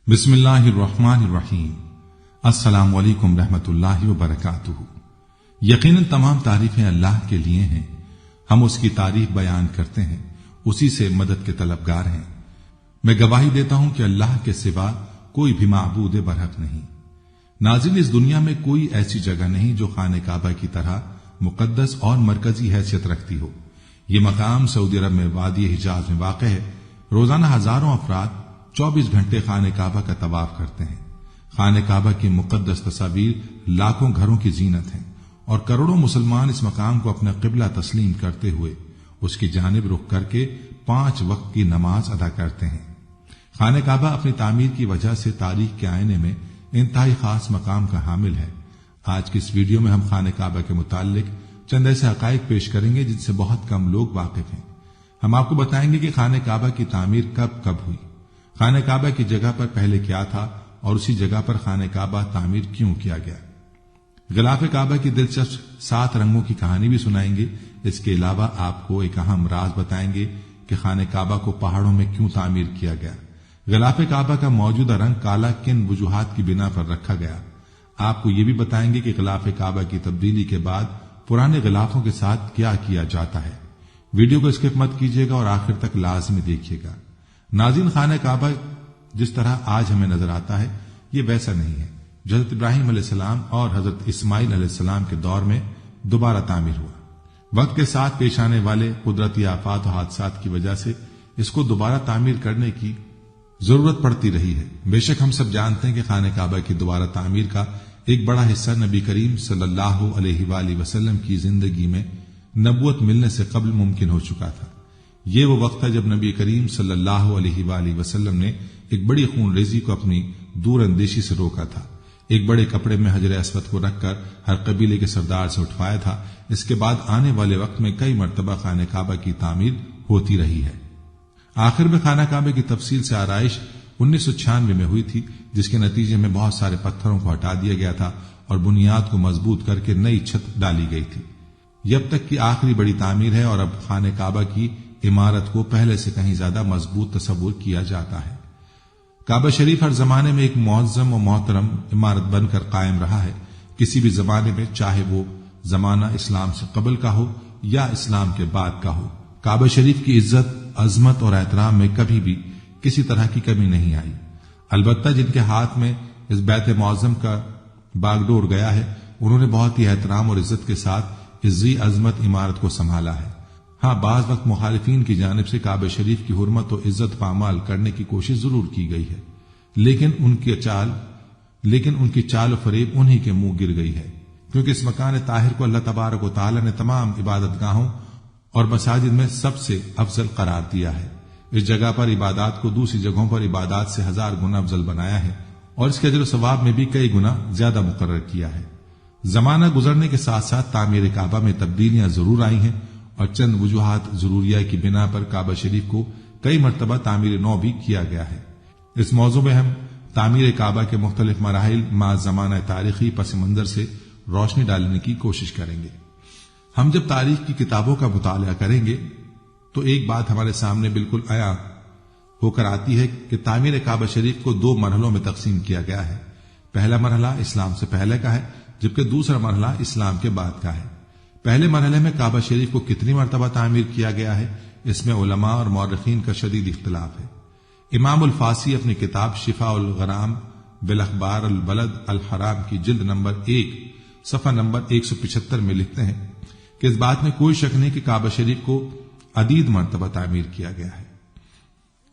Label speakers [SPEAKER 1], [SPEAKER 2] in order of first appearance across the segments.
[SPEAKER 1] بسم اللہ الرحمن الرحیم۔ السلام علیکم رحمۃ اللہ وبرکاتہ۔ یقیناً تمام تعریفیں اللہ کے لیے ہیں، ہم اس کی تعریف بیان کرتے ہیں، اسی سے مدد کے طلبگار ہیں۔ میں گواہی دیتا ہوں کہ اللہ کے سوا کوئی بھی معبود برحق نہیں۔ ناظرین، اس دنیا میں کوئی ایسی جگہ نہیں جو خانہ کعبہ کی طرح مقدس اور مرکزی حیثیت رکھتی ہو۔ یہ مقام سعودی عرب میں وادی حجاز میں واقع ہے۔ روزانہ ہزاروں افراد 24 گھنٹے خانہ کعبہ کا طواف کرتے ہیں۔ خانہ کعبہ کی مقدس تصاویر لاکھوں گھروں کی زینت ہیں اور کروڑوں مسلمان اس مقام کو اپنا قبلہ تسلیم کرتے ہوئے اس کی جانب رخ کر کے 5 وقت کی نماز ادا کرتے ہیں۔ خانہ کعبہ اپنی تعمیر کی وجہ سے تاریخ کے آئینے میں انتہائی خاص مقام کا حامل ہے۔ آج کی اس ویڈیو میں ہم خانہ کعبہ کے متعلق چند ایسے حقائق پیش کریں گے جن سے بہت کم لوگ واقف ہیں۔ ہم آپ کو بتائیں گے کہ خانہ کعبہ کی تعمیر کب ہوئی، خانہ کعبہ کی جگہ پر پہلے کیا تھا اور اسی جگہ پر خانہ کعبہ تعمیر کیوں کیا گیا۔ غلاف کعبہ کی دلچسپ 7 رنگوں کی کہانی بھی سنائیں گے۔ اس کے علاوہ آپ کو ایک اہم راز بتائیں گے کہ خانہ کعبہ کو پہاڑوں میں کیوں تعمیر کیا گیا۔ غلاف کعبہ کا موجودہ رنگ کالا کن وجوہات کی بنا پر رکھا گیا۔ آپ کو یہ بھی بتائیں گے کہ غلاف کعبہ کی تبدیلی کے بعد پرانے غلافوں کے ساتھ کیا کیا جاتا ہے۔ ویڈیو کو اسکپ مت کیجیے گا اور آخر تک لازمی دیکھیے گا۔ ناظرین، خانہ کعبہ جس طرح آج ہمیں نظر آتا ہے یہ ویسا نہیں ہے۔ جو حضرت ابراہیم علیہ السلام اور حضرت اسماعیل علیہ السلام کے دور میں دوبارہ تعمیر ہوا۔ وقت کے ساتھ پیش آنے والے قدرتی آفات و حادثات کی وجہ سے اس کو دوبارہ تعمیر کرنے کی ضرورت پڑتی رہی ہے۔ بے شک ہم سب جانتے ہیں کہ خانہ کعبہ کی دوبارہ تعمیر کا ایک بڑا حصہ نبی کریم صلی اللہ علیہ وآلہ وسلم کی زندگی میں نبوت ملنے سے قبل ممکن ہو چکا تھا۔ یہ وہ وقت تھا جب نبی کریم صلی اللہ علیہ وآلہ وسلم نے ایک بڑی خون ریزی کو اپنی دور اندیشی سے روکا تھا۔ ایک بڑے کپڑے میں حجر اسود کو رکھ کر ہر قبیلے کے سردار سے اٹھوایا تھا۔ اس کے بعد آنے والے وقت میں کئی مرتبہ خانہ کعبہ کی تعمیر ہوتی رہی ہے۔ آخر میں خانہ کعبہ کی تفصیل سے آرائش 1996 میں ہوئی تھی، جس کے نتیجے میں بہت سارے پتھروں کو ہٹا دیا گیا تھا اور بنیاد کو مضبوط کر کے نئی چھت ڈالی گئی تھی۔ یہ اب تک کی آخری بڑی تعمیر ہے اور اب خانہ کعبہ کی عمارت کو پہلے سے کہیں زیادہ مضبوط تصور کیا جاتا ہے۔ کعبہ شریف ہر زمانے میں ایک معظم و محترم عمارت بن کر قائم رہا ہے، کسی بھی زمانے میں، چاہے وہ زمانہ اسلام سے قبل کا ہو یا اسلام کے بعد کا ہو۔ کعبہ شریف کی عزت، عظمت اور احترام میں کبھی بھی کسی طرح کی کمی نہیں آئی۔ البتہ جن کے ہاتھ میں اس بیت معظم کا باغ ڈور گیا ہے انہوں نے بہت ہی احترام اور عزت کے ساتھ عزی عظمت عمارت کو سنبھالا ہے۔ ہاں، بعض وقت مخالفین کی جانب سے کعبہ شریف کی حرمت و عزت پامال کرنے کی کوشش ضرور کی گئی ہے، لیکن ان کی چال و فریب انہی کے منہ گر گئی ہے، کیونکہ اس مکان طاہر کو اللہ تبارک و تعالی نے تمام عبادت گاہوں اور مساجد میں سب سے افضل قرار دیا ہے۔ اس جگہ پر عبادات کو دوسری جگہوں پر عبادات سے 1000 گنا افضل بنایا ہے اور اس کے اجر و ثواب میں بھی کئی گنا زیادہ مقرر کیا ہے۔ زمانہ گزرنے کے ساتھ ساتھ تعمیر کعبہ میں تبدیلیاں ضرور آئی ہیں اور چند وجوہات ضروریہ کی بنا پر کعبہ شریف کو کئی مرتبہ تعمیر نو بھی کیا گیا ہے۔ اس موضوع میں ہم تعمیر کعبہ کے مختلف مراحل مع زمانہ تاریخی پس منظر سے روشنی ڈالنے کی کوشش کریں گے۔ ہم جب تاریخ کی کتابوں کا مطالعہ کریں گے تو ایک بات ہمارے سامنے بالکل عیاں ہو کر آتی ہے کہ تعمیر کعبہ شریف کو 2 مرحلوں میں تقسیم کیا گیا ہے۔ پہلا مرحلہ اسلام سے پہلے کا ہے، جبکہ دوسرا مرحلہ اسلام کے بعد کا ہے۔ پہلے مرحلے میں کعبہ شریف کو کتنی مرتبہ تعمیر کیا گیا ہے، اس میں علماء اور مورخین کا شدید اختلاف ہے۔ امام الفاسی اپنی کتاب شفاء الغرام بالاخبار البلد الحرام کی جلد نمبر 1 صفحہ نمبر 175 میں لکھتے ہیں کہ اس بات میں کوئی شک نہیں کہ کعبہ شریف کو عدید مرتبہ تعمیر کیا گیا ہے،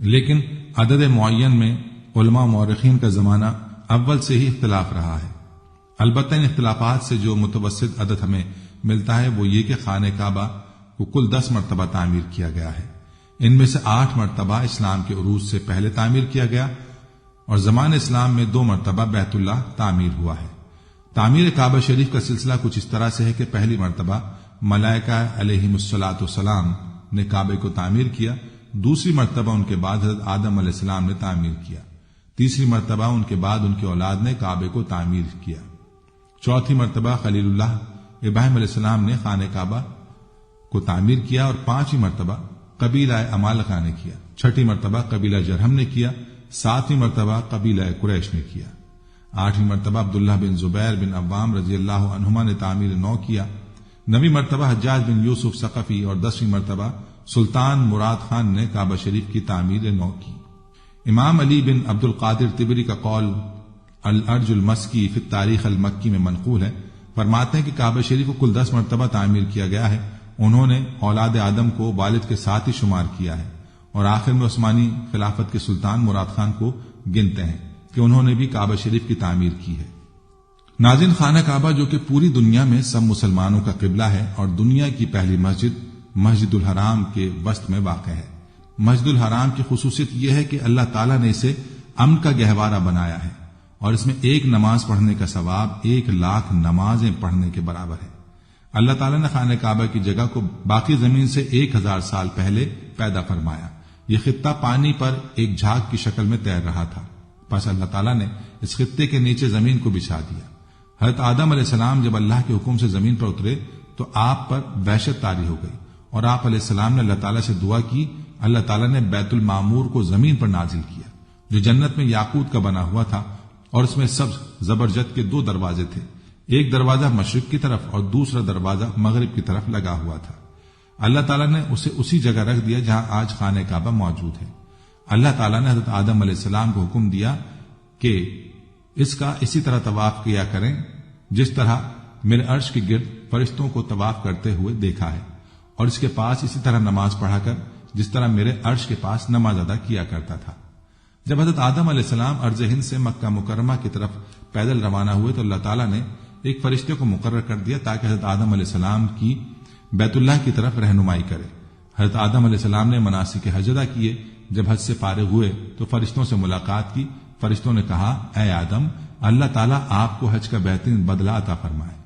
[SPEAKER 1] لیکن عدد معین میں علماء و مورخین کا زمانہ اول سے ہی اختلاف رہا ہے۔ البتہ ان اختلافات سے جو متوسط عدد ہمیں ملتا ہے وہ یہ کہ خانہ کعبہ کو کل 10 مرتبہ تعمیر کیا گیا ہے۔ ان میں سے 8 مرتبہ اسلام کے عروج سے پہلے تعمیر کیا گیا اور زمان اسلام میں 2 مرتبہ بیت اللہ تعمیر ہوا ہے۔ تعمیر کعبہ شریف کا سلسلہ کچھ اس طرح سے ہے کہ پہلی مرتبہ ملائکہ علیہم الصلاۃ والسلام نے کعبے کو تعمیر کیا، دوسری مرتبہ ان کے بعد حضرت آدم علیہ السلام نے تعمیر کیا، تیسری مرتبہ ان کے بعد ان کی اولاد نے کعبے کو تعمیر کیا، چوتھی مرتبہ خلیل اللہ ابراہیم علیہ السلام نے خانہ کعبہ کو تعمیر کیا اور 5ویں مرتبہ قبیلہ عمالقہ نے کیا، چھٹی مرتبہ قبیلہ جرہم نے کیا، 7ویں مرتبہ قبیلہ قریش نے کیا۔ 8ویں مرتبہ عبداللہ بن زبیر بن عوام رضی اللہ عنہما نے تعمیر نو کیا۔ 9ویں مرتبہ حجاج بن یوسف ثقفی اور 10ویں مرتبہ سلطان مراد خان نے کعبہ شریف کی تعمیر نو کی۔ امام علی بن عبد القادر طبری کا قول الارج المسکی فی التاریخ المکی میں منقول ہے، فرماتے ہیں کہ کعبہ شریف کو کل 10 مرتبہ تعمیر کیا گیا ہے۔ انہوں نے اولاد آدم کو والد کے ساتھ ہی شمار کیا ہے، اور آخر میں عثمانی خلافت کے سلطان مراد خان کو گنتے ہیں کہ انہوں نے بھی کعبہ شریف کی تعمیر کی ہے۔ ناظرین، خانہ کعبہ جو کہ پوری دنیا میں سب مسلمانوں کا قبلہ ہے اور دنیا کی پہلی مسجد مسجد الحرام کے وسط میں واقع ہے۔ مسجد الحرام کی خصوصیت یہ ہے کہ اللہ تعالیٰ نے اسے امن کا گہوارہ بنایا ہے، اور اس میں ایک نماز پڑھنے کا ثواب 1,00,000 نمازیں پڑھنے کے برابر ہے۔ اللہ تعالیٰ نے خانہ کعبہ کی جگہ کو باقی زمین سے 1000 سال پہلے پیدا فرمایا۔ یہ خطہ پانی پر ایک جھاگ کی شکل میں تیر رہا تھا، پس اللہ تعالیٰ نے اس خطے کے نیچے زمین کو بچھا دیا۔ حضرت آدم علیہ السلام جب اللہ کے حکم سے زمین پر اترے تو آپ پر وحشت طاری ہو گئی، اور آپ علیہ السلام نے اللہ تعالیٰ سے دعا کی۔ اللہ تعالیٰ نے بیت المعمور کو زمین پر نازل کیا، جو جنت میں یاقوت کا بنا ہوا تھا، اور اس میں سبز زبرجد کے 2 دروازے تھے، ایک دروازہ مشرق کی طرف اور دوسرا دروازہ مغرب کی طرف لگا ہوا تھا۔ اللہ تعالیٰ نے اسے اسی جگہ رکھ دیا جہاں آج خانہ کعبہ موجود ہے۔ اللہ تعالیٰ نے حضرت آدم علیہ السلام کو حکم دیا کہ اس کا اسی طرح طواف کیا کریں جس طرح میرے عرش کے گرد فرشتوں کو طواف کرتے ہوئے دیکھا ہے، اور اس کے پاس اسی طرح نماز پڑھا کر جس طرح میرے عرش کے پاس نماز ادا کیا کرتا تھا۔ جب حضرت آدم علیہ السلام ارض ہند سے مکہ مکرمہ کی طرف پیدل روانہ ہوئے تو اللہ تعالیٰ نے ایک فرشتے کو مقرر کر دیا تاکہ حضرت آدم علیہ السلام کی بیت اللہ کی طرف رہنمائی کرے۔ حضرت آدم علیہ السلام نے مناسک حج ادا کیے۔ جب حج سے فارغ ہوئے تو فرشتوں سے ملاقات کی۔ فرشتوں نے کہا، اے آدم، اللہ تعالیٰ آپ کو حج کا بہترین بدلہ عطا فرمائے۔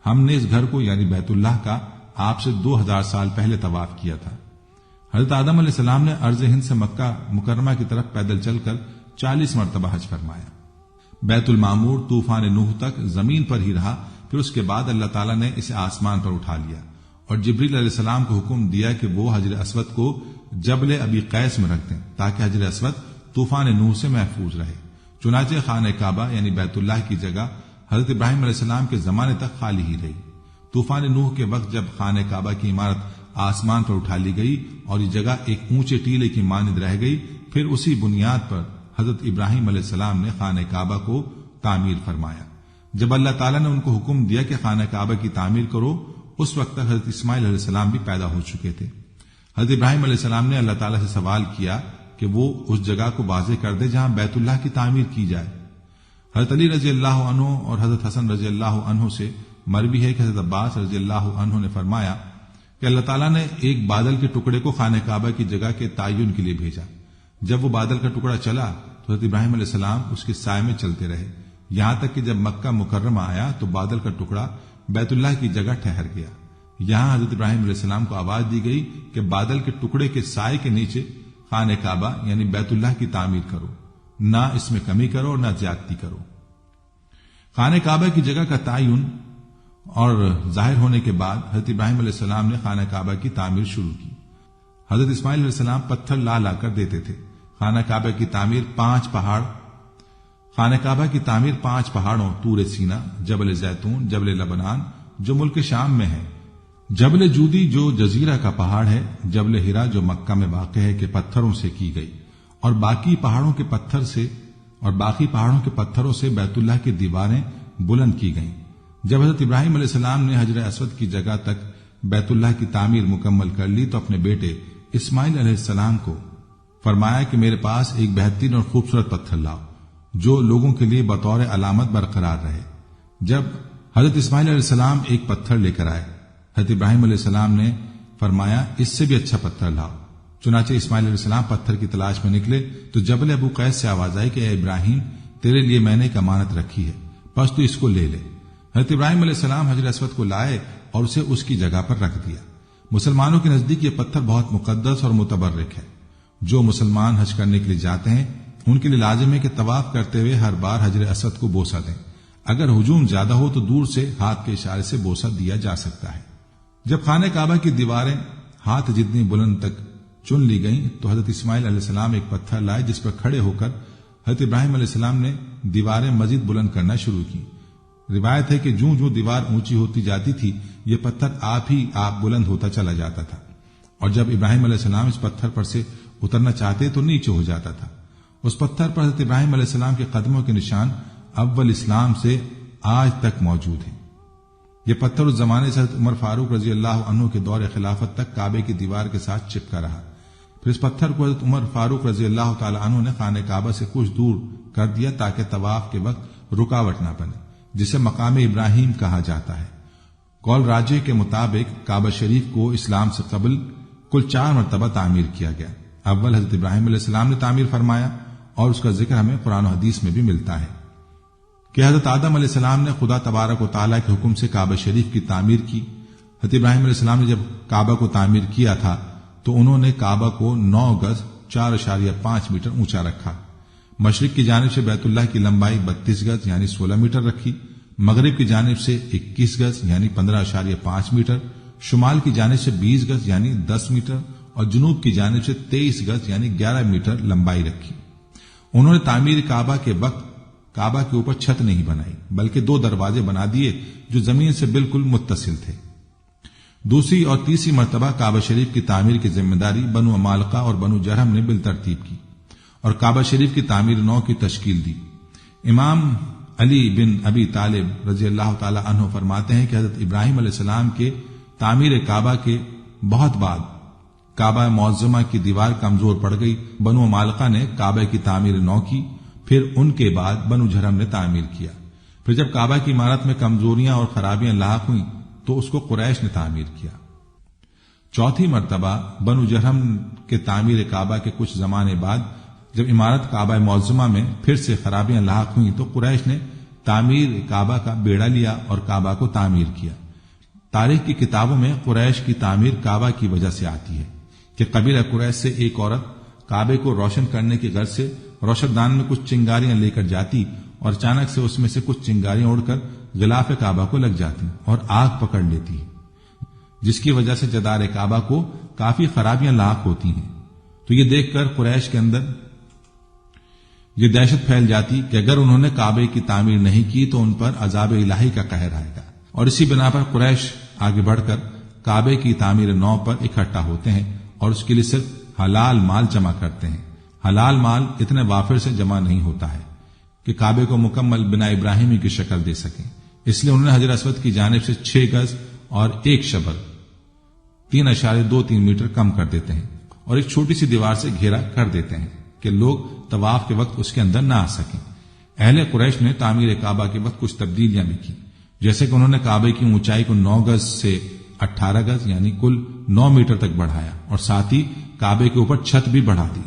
[SPEAKER 1] ہم نے اس گھر کو یعنی بیت اللہ کا آپ سے 2000 سال پہلے طواف کیا تھا۔ حضرت آدم علیہ السلام نے ارض ہند سے مکہ مکرمہ کی طرف پیدل چل کر 40 مرتبہ حج فرمایا۔ بیت المعمور طوفان نوح تک زمین پر ہی رہا، پھر اس کے بعد اللہ تعالیٰ نے اسے آسمان پر اٹھا لیا اور جبریل علیہ السلام کو حکم دیا کہ وہ حجر اسود کو جبل ابی قیس میں رکھ دیں تاکہ حجر اسود طوفان نوح سے محفوظ رہے۔ چنانچہ خانہ کعبہ یعنی بیت اللہ کی جگہ حضرت ابراہیم علیہ السلام کے زمانے تک خالی ہی رہی۔ طوفان نوح کے وقت جب خانہ کعبہ کی عمارت آسمان پر اٹھا لی گئی اور یہ جگہ ایک اونچے ٹیلے کی مانند رہ گئی، پھر اسی بنیاد پر حضرت ابراہیم علیہ السلام نے خانہ کعبہ کو تعمیر فرمایا۔ جب اللہ تعالیٰ نے ان کو حکم دیا کہ خانہ کعبہ کی تعمیر کرو، اس وقت تک حضرت اسماعیل علیہ السلام بھی پیدا ہو چکے تھے۔ حضرت ابراہیم علیہ السلام نے اللہ تعالیٰ سے سوال کیا کہ وہ اس جگہ کو واضح کر دے جہاں بیت اللہ کی تعمیر کی جائے۔ حضرت علی رضی اللہ عنہ اور حضرت حسن رضی اللہ عنہ سے مروی ہے کہ حضرت عباس رضی اللہ عنہ نے فرمایا کہ اللہ تعالیٰ نے ایک بادل کے ٹکڑے کو خانہ کعبہ کی جگہ کے تعین کے لیے بھیجا۔ جب وہ بادل کا ٹکڑا چلا تو حضرت ابراہیم علیہ السلام اس کے سائے میں چلتے رہے، یہاں تک کہ جب مکہ مکرمہ آیا تو بادل کا ٹکڑا بیت اللہ کی جگہ ٹھہر گیا۔ یہاں حضرت ابراہیم علیہ السلام کو آواز دی گئی کہ بادل کے ٹکڑے کے سائے کے نیچے خانہ کعبہ یعنی بیت اللہ کی تعمیر کرو، نہ اس میں کمی کرو اور نہ زیادتی کرو۔ خانہ کعبہ کی جگہ کا تعین اور ظاہر ہونے کے بعد حضرت ابراہیم علیہ السلام نے خانہ کعبہ کی تعمیر شروع کی۔ حضرت اسماعیل علیہ السلام پتھر لا لا کر دیتے تھے۔ خانہ کعبہ کی تعمیر 5 پہاڑوں طور سینا، جبل زیتون، جبل لبنان جو ملک شام میں ہے، جبل جودی جو جزیرہ کا پہاڑ ہے، جبل ہرا جو مکہ میں واقع ہے کے پتھروں سے کی گئی، اور باقی پہاڑوں کے پتھروں سے بیت اللہ کی دیواریں بلند کی گئیں۔ جب حضرت ابراہیم علیہ السلام نے حجر اسود کی جگہ تک بیت اللہ کی تعمیر مکمل کر لی تو اپنے بیٹے اسماعیل علیہ السلام کو فرمایا کہ میرے پاس ایک بہترین اور خوبصورت پتھر لاؤ جو لوگوں کے لیے بطور علامت برقرار رہے۔ جب حضرت اسماعیل علیہ السلام ایک پتھر لے کر آئے، حضرت ابراہیم علیہ السلام نے فرمایا اس سے بھی اچھا پتھر لاؤ۔ چنانچہ اسماعیل علیہ السلام پتھر کی تلاش میں نکلے تو جبل ابو قیس سے آواز آئی کہ اے ابراہیم، تیرے لیے میں نے ایک امانت رکھی ہے، بس تو اس کو لے لے۔ حضرت ابراہیم علیہ السلام حجر اسود کو لائے اور اسے اس کی جگہ پر رکھ دیا۔ مسلمانوں کے نزدیک یہ پتھر بہت مقدس اور متبرک ہے۔ جو مسلمان حج کرنے کے لیے جاتے ہیں ان کے لیے لازم ہے کہ طواف کرتے ہوئے ہر بار حجر اسود کو بوسہ دیں۔ اگر ہجوم زیادہ ہو تو دور سے ہاتھ کے اشارے سے بوسہ دیا جا سکتا ہے۔ جب خانہ کعبہ کی دیواریں ہاتھ جتنی بلند تک چن لی گئیں تو حضرت اسماعیل علیہ السلام ایک پتھر لائے جس پر کھڑے ہو کر حضرت ابراہیم علیہ السلام نے دیواریں مزید بلند کرنا شروع کی۔ روایت ہے کہ جوں جوں دیوار اونچی ہوتی جاتی تھی یہ پتھر آپ بلند ہوتا چلا جاتا تھا، اور جب ابراہیم علیہ السلام اس پتھر پر سے اترنا چاہتے تو نیچے ہو جاتا تھا۔ اس پتھر پر حضرت ابراہیم علیہ السلام کے قدموں کے نشان اول اسلام سے آج تک موجود ہیں۔ یہ پتھر اس زمانے سے حضرت عمر فاروق رضی اللہ عنہ کے دور خلافت تک کعبے کی دیوار کے ساتھ چپکا رہا۔ پھر اس پتھر کو حضرت عمر فاروق رضی اللہ تعالی عنہ نے خانہ کعبہ سے کچھ دور کر دیا تاکہ طواف کے وقت رکاوٹ نہ بنے، جسے مقام ابراہیم کہا جاتا ہے۔ قول راجح کے مطابق کعبہ شریف کو اسلام سے قبل کل 4 مرتبہ تعمیر کیا گیا۔ اول حضرت ابراہیم علیہ السلام نے تعمیر فرمایا، اور اس کا ذکر ہمیں قرآن و حدیث میں بھی ملتا ہے کہ حضرت آدم علیہ السلام نے خدا تبارک و تعالیٰ کے حکم سے کعبہ شریف کی تعمیر کی۔ حضرت ابراہیم علیہ السلام نے جب کعبہ کو تعمیر کیا تھا تو انہوں نے کعبہ کو 9 گز 4.5 میٹر اونچا رکھا۔ مشرق کی جانب سے بیت اللہ کی لمبائی 32 گز یعنی 16 میٹر رکھی، مغرب کی جانب سے 21 گز یعنی 15.5 میٹر، شمال کی جانب سے 20 گز یعنی 10 میٹر، اور جنوب کی جانب سے 23 گز یعنی 11 میٹر لمبائی رکھی۔ انہوں نے تعمیر کعبہ کے وقت کعبہ کے اوپر چھت نہیں بنائی، بلکہ 2 دروازے بنا دیے جو زمین سے بالکل متصل تھے۔ دوسری اور تیسری مرتبہ کعبہ شریف کی تعمیر کی ذمہ داری بنو عمالقہ اور بنو جرہم نے بالترتیب کی اور کعبہ شریف کی تعمیر نو کی تشکیل دی۔ امام علی بن ابی طالب رضی اللہ تعالی عنہ فرماتے ہیں کہ حضرت ابراہیم علیہ السلام کے تعمیر کعبہ کے بہت بعد کعبہ معظمہ کی دیوار کمزور پڑ گئی۔ بنو عمالقہ نے کعبہ کی تعمیر نو کی، پھر ان کے بعد بنو جرہم نے تعمیر کیا۔ پھر جب کعبہ کی عمارت میں کمزوریاں اور خرابیاں لاحق ہوئیں تو اس کو قریش نے تعمیر کیا۔ چوتھی مرتبہ بنو جرہم کے تعمیر کعبہ کے کچھ زمانے بعد جب عمارت کعبہ معظمہ میں پھر سے خرابیاں لاحق ہوئیں تو قریش نے تعمیر کعبہ کا بیڑا لیا اور کعبہ کو تعمیر کیا۔ تاریخ کی کتابوں میں قریش کی تعمیر کعبہ کی وجہ سے آتی ہے کہ قبیلہ قریش سے ایک عورت کعبے کو روشن کرنے کی غرض سے روشن دان میں کچھ چنگاریاں لے کر جاتی اور اچانک سے اس میں سے کچھ چنگاریاں اڑ کر غلاف کعبہ کو لگ جاتی اور آگ پکڑ لیتی، جس کی وجہ سے جدار کعبہ کو کافی خرابیاں لاحق ہوتی ہیں۔ تو یہ دیکھ کر قریش کے اندر یہ دہشت پھیل جاتی کہ اگر انہوں نے کعبے کی تعمیر نہیں کی تو ان پر عذاب الہی کا قہر آئے گا، اور اسی بنا پر قریش آگے بڑھ کر کعبے کی تعمیر نو پر اکٹھا ہوتے ہیں اور اس کے لیے صرف حلال مال جمع کرتے ہیں۔ حلال مال اتنے وافر سے جمع نہیں ہوتا ہے کہ کعبے کو مکمل بنا ابراہیمی کی شکل دے سکیں، اس لیے انہوں نے حجر اسود کی جانب سے 6 گز اور 1 شبر 3.23 میٹر کم کر دیتے ہیں اور ایک چھوٹی سی دیوار سے گھیرا کر دیتے ہیں کہ لوگ طواف کے وقت اس کے اندر نہ آ سکیں۔ اہل قریش نے تعمیر کعبہ کے وقت کچھ تبدیلیاں بھی کی، جیسے کہ انہوں نے کعبے کی اونچائی کو 9 گز سے 18 گز یعنی کل 9 میٹر تک بڑھایا اور ساتھ ہی کعبے کے اوپر چھت بھی بڑھا دی۔